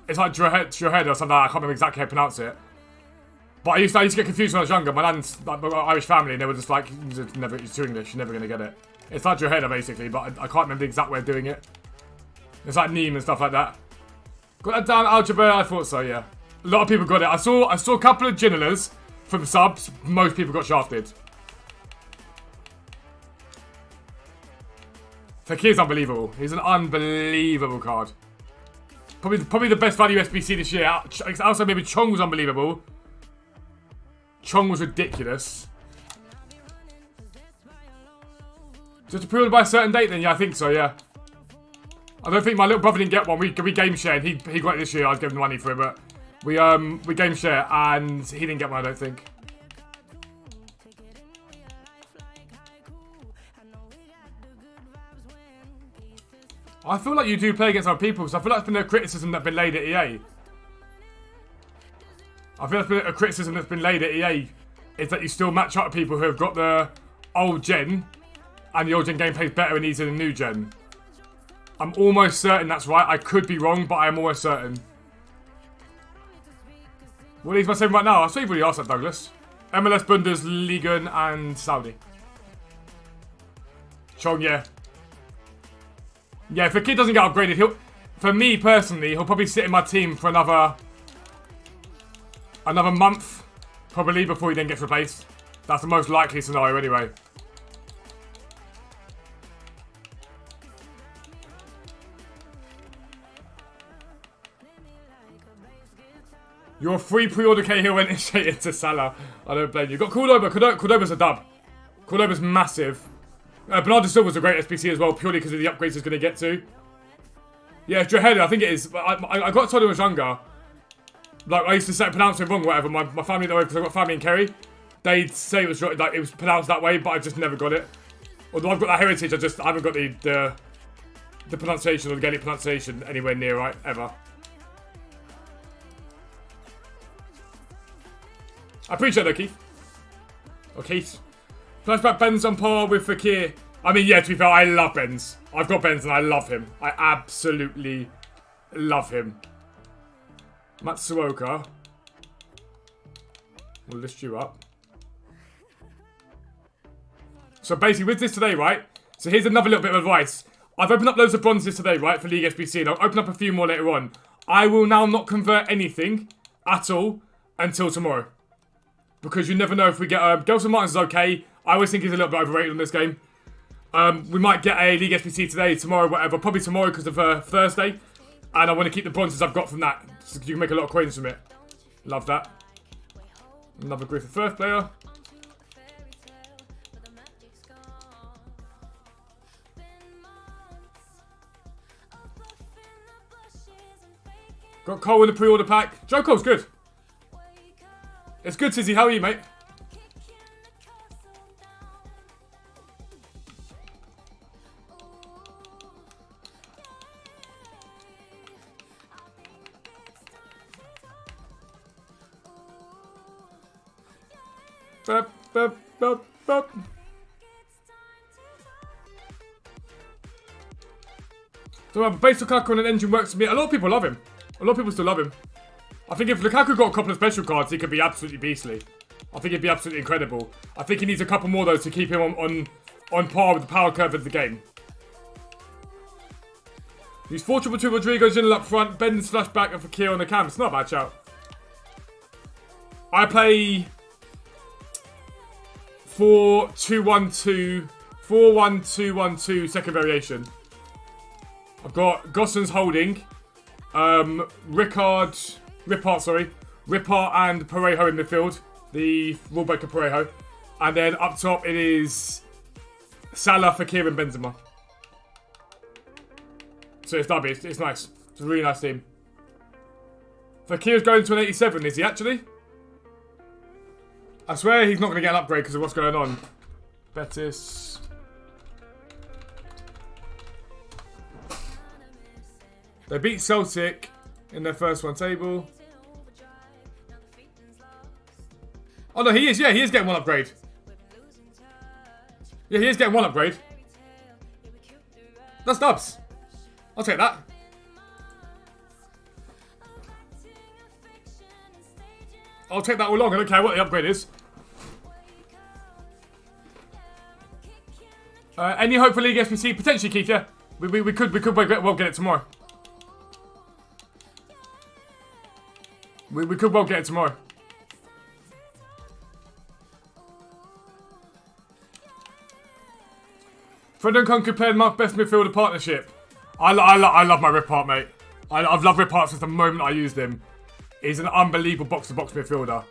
it's like Drogheda or something like that. I can't remember exactly how to pronounce it. But I used to get confused when I was younger. My nan's like Irish family, and they were just like, it's too English, you're never gonna get it. It's like Drogheda basically, but I can't remember the exact way of doing it. It's like Neem and stuff like that. Got that down algebra? I thought so, yeah. A lot of people got it. I saw a couple of Ginnelas from subs. Most people got shafted. Fakir's unbelievable. He's an unbelievable card. Probably the best value SBC this year. Also, maybe Chong was unbelievable. Chong was ridiculous. Just to pre-order by a certain date then? Yeah, I think so, yeah. I don't think my little brother didn't get one. We game shared. He got it this year. I was giving the money for it, but we game share and he didn't get one, I don't think. I feel like you do play against other people, because I feel like it's been a criticism that's been laid at EA. I feel like it's been a criticism that's been laid at EA is that you still match up with people who have got the old gen, and the old gen gameplay is better and easier than the new gen. I'm almost certain that's right. I could be wrong, but I'm almost certain. What leagues am I saying right now? I saw you've already asked that, Douglas. MLS, Bundesliga, and Saudi. Chong, yeah. Yeah, if Fekir doesn't get upgraded, for me personally, he'll probably sit in my team for another month, probably, before he then gets replaced. That's the most likely scenario anyway. Your free pre-order Cahill went straight into Salah. I don't blame you. Got Cordoba. Cordoba's a dub. Cordoba's massive. Bernardo Silva's a great SBC as well, purely because of the upgrades he's going to get to. Yeah, Draheli, I think it is. I got told when I was younger. Like, I used to pronounce it wrong, whatever. My family, because I've got family in Kerry, they'd say it was pronounced that way, but I just never got it. Although I've got that heritage, I haven't got the pronunciation or the Gaelic pronunciation anywhere near right, ever. I appreciate that, Keith. Or Keith. Flashback Ben's on par with Fekir. I mean, yeah, to be fair, I love Benz. I've got Benz and I love him. I absolutely love him. Matsuoka. We'll list you up. So basically, with this today, right? So here's another little bit of advice. I've opened up loads of bronzes today, right, for League Sbc, and I'll open up a few more later on. I will now not convert anything at all until tomorrow. Because you never know if we get... Gelson Martins is okay. I always think he's a little bit overrated on this game. We might get a League Sbc today, tomorrow, whatever. Probably tomorrow because of Thursday. And I want to keep the bronzes I've got from that. So you can make a lot of coins from it. Love that. Another Griffith Firth player. Got Cole in the pre-order pack. Joe Cole's good. It's good, Tizzy. How are you, mate? So base Lukaku and an engine works for me. A lot of people love him. A lot of people still love him. I think if Lukaku got a couple of special cards, he could be absolutely beastly. I think he'd be absolutely incredible. I think he needs a couple more, though, to keep him on par with the power curve of the game. He's 4-2-2 Rodrigo's in up front, Ben's flashback and Fekir on the cam. It's not a bad shout. I play 4-2-1-2, 4-1-2-1-2 second variation. I've got Gossens holding, Rippart and Parejo in midfield, the rule breaker Parejo, and then up top it is Salah, Fekir and Benzema. So it's derby, it's nice. It's a really nice team. Fekir's going to an 87, is he actually? I swear he's not going to get an upgrade because of what's going on. Betis. They beat Celtic in their first one table. Oh no, he is. Yeah, he is getting one upgrade. Yeah, he is getting one upgrade. That's dubs. I'll take that. I'll take that all along. I don't care what the upgrade is. Any hope for League SBC? Potentially, Keith, yeah. We could well get it tomorrow. We could well get it tomorrow. Fred and Con compared my best midfielder partnership. I love my Rippart, mate. I've loved Rippart since the moment I used him. He's an unbelievable box-to-box midfielder.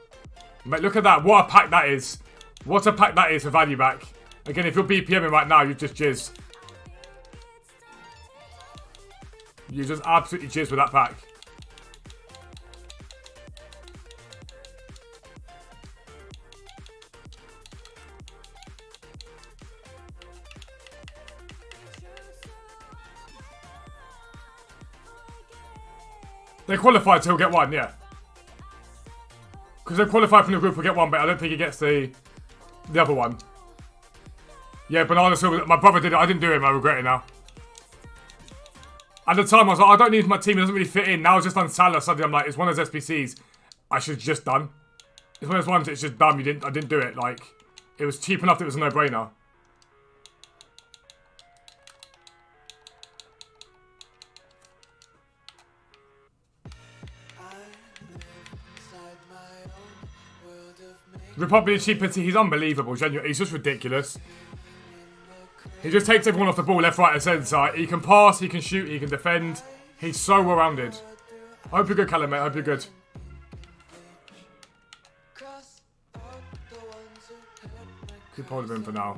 Mate, look at that. What a pack that is. What a pack that is for value back. Again, if you're BPMing right now, you've just jizzed. You just absolutely jizzed with that pack. They qualified, so he'll get one, yeah. Because they qualified from the group, he'll get one, but I don't think he gets the other one. Yeah, Bernardo Silva, my brother did it. I didn't do it, I regret it now. At the time, I was like, I don't need my team, it doesn't really fit in. Now I've just done Salah, suddenly I'm like, it's one of those SBCs I should have just done. It's one of those ones that's just dumb, I didn't do it. Like, it was cheap enough that it was a no-brainer. Republic cheaper. He's unbelievable. Genuinely, he's just ridiculous. He just takes everyone off the ball, left, right, and centre. He can pass, he can shoot, he can defend. He's so well-rounded. I hope you're good, Callum, mate. I hope you're good. Keep hold of him for now.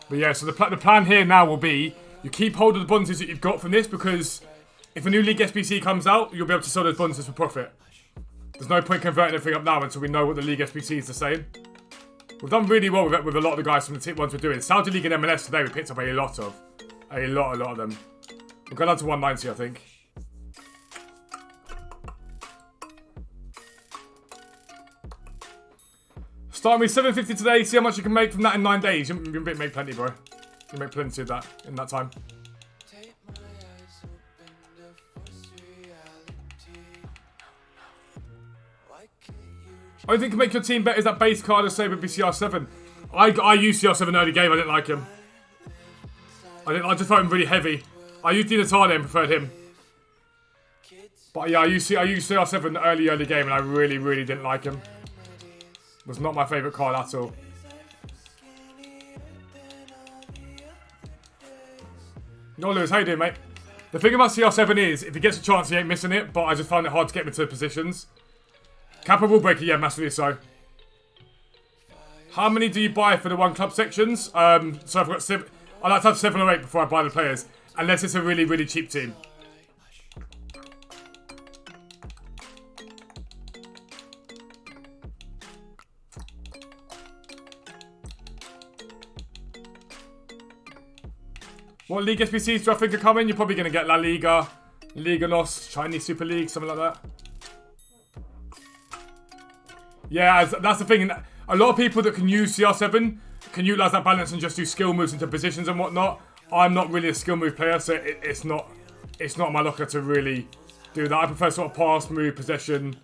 But yeah, so the plan here now will be you keep hold of the bonds that you've got from this, because if a new League SBC comes out, you'll be able to sell those bonds for profit. There's no point converting everything up now until we know what the League SBCs are saying. We've done really well with a lot of the guys from the tip ones we're doing. Saudi League and MLS today we picked up a lot of them. We've gone down to 190, I think. Starting with 750 today, see how much you can make from that in 9 days. You can make plenty, bro. You can make plenty of that in that time. Only thing can make your team better is that base card of Sabre BCR7. I used CR7 early game, I didn't like him. I just felt him really heavy. I used Di Natale and preferred him. But yeah, I used CR7 early game and I really didn't like him. Was not my favourite card at all. No, Lewis, how you doing, mate? The thing about CR7 is, if he gets a chance, he ain't missing it, but I just found it hard to get him into positions. Kappa will break it, yeah, massively so. How many do you buy for the one club sections? So I've got 7. I like to have 7 or 8 before I buy the players, unless it's a really cheap team. What League SBCs do I think are coming? You're probably going to get La Liga, Liga NOS, Chinese Super League, something like that. Yeah, that's the thing. A lot of people that can use CR7 can utilise that balance and just do skill moves into positions and whatnot. I'm not really a skill move player, so it's not my locker to really do that. I prefer sort of pass, move, possession.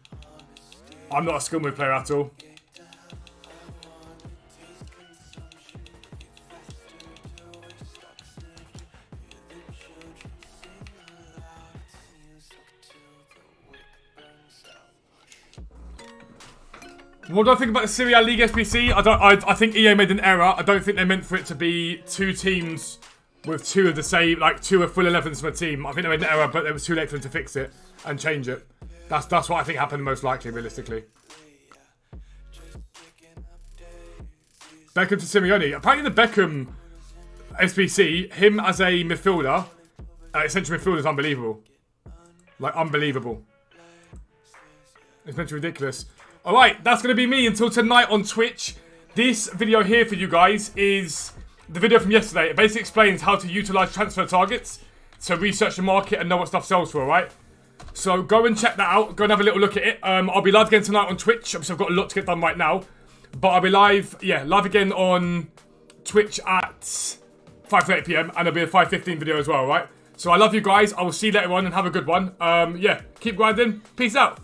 I'm not a skill move player at all. What do I think about the Serie A League SBC? I think EA made an error. I don't think they meant for it to be 2 teams with 2 of the same, like 2 of full 11s from a team. I think they made an error, but it was too late for them to fix it and change it. That's what I think happened most likely, realistically. Beckham to Simeone. Apparently the Beckham SBC, him as a midfielder, central midfielder is unbelievable. Like, unbelievable. It's meant to be ridiculous. Alright, that's going to be me until tonight on Twitch. This video here for you guys is the video from yesterday. It basically explains how to utilise transfer targets to research the market and know what stuff sells for, alright? So go and check that out. Go and have a little look at it. I'll be live again tonight on Twitch. Obviously, I've got a lot to get done right now. But I'll be live again on Twitch at 5:30 PM. And there'll be a 5:15 video as well, alright? So I love you guys. I will see you later on and have a good one. Yeah, keep grinding. Peace out.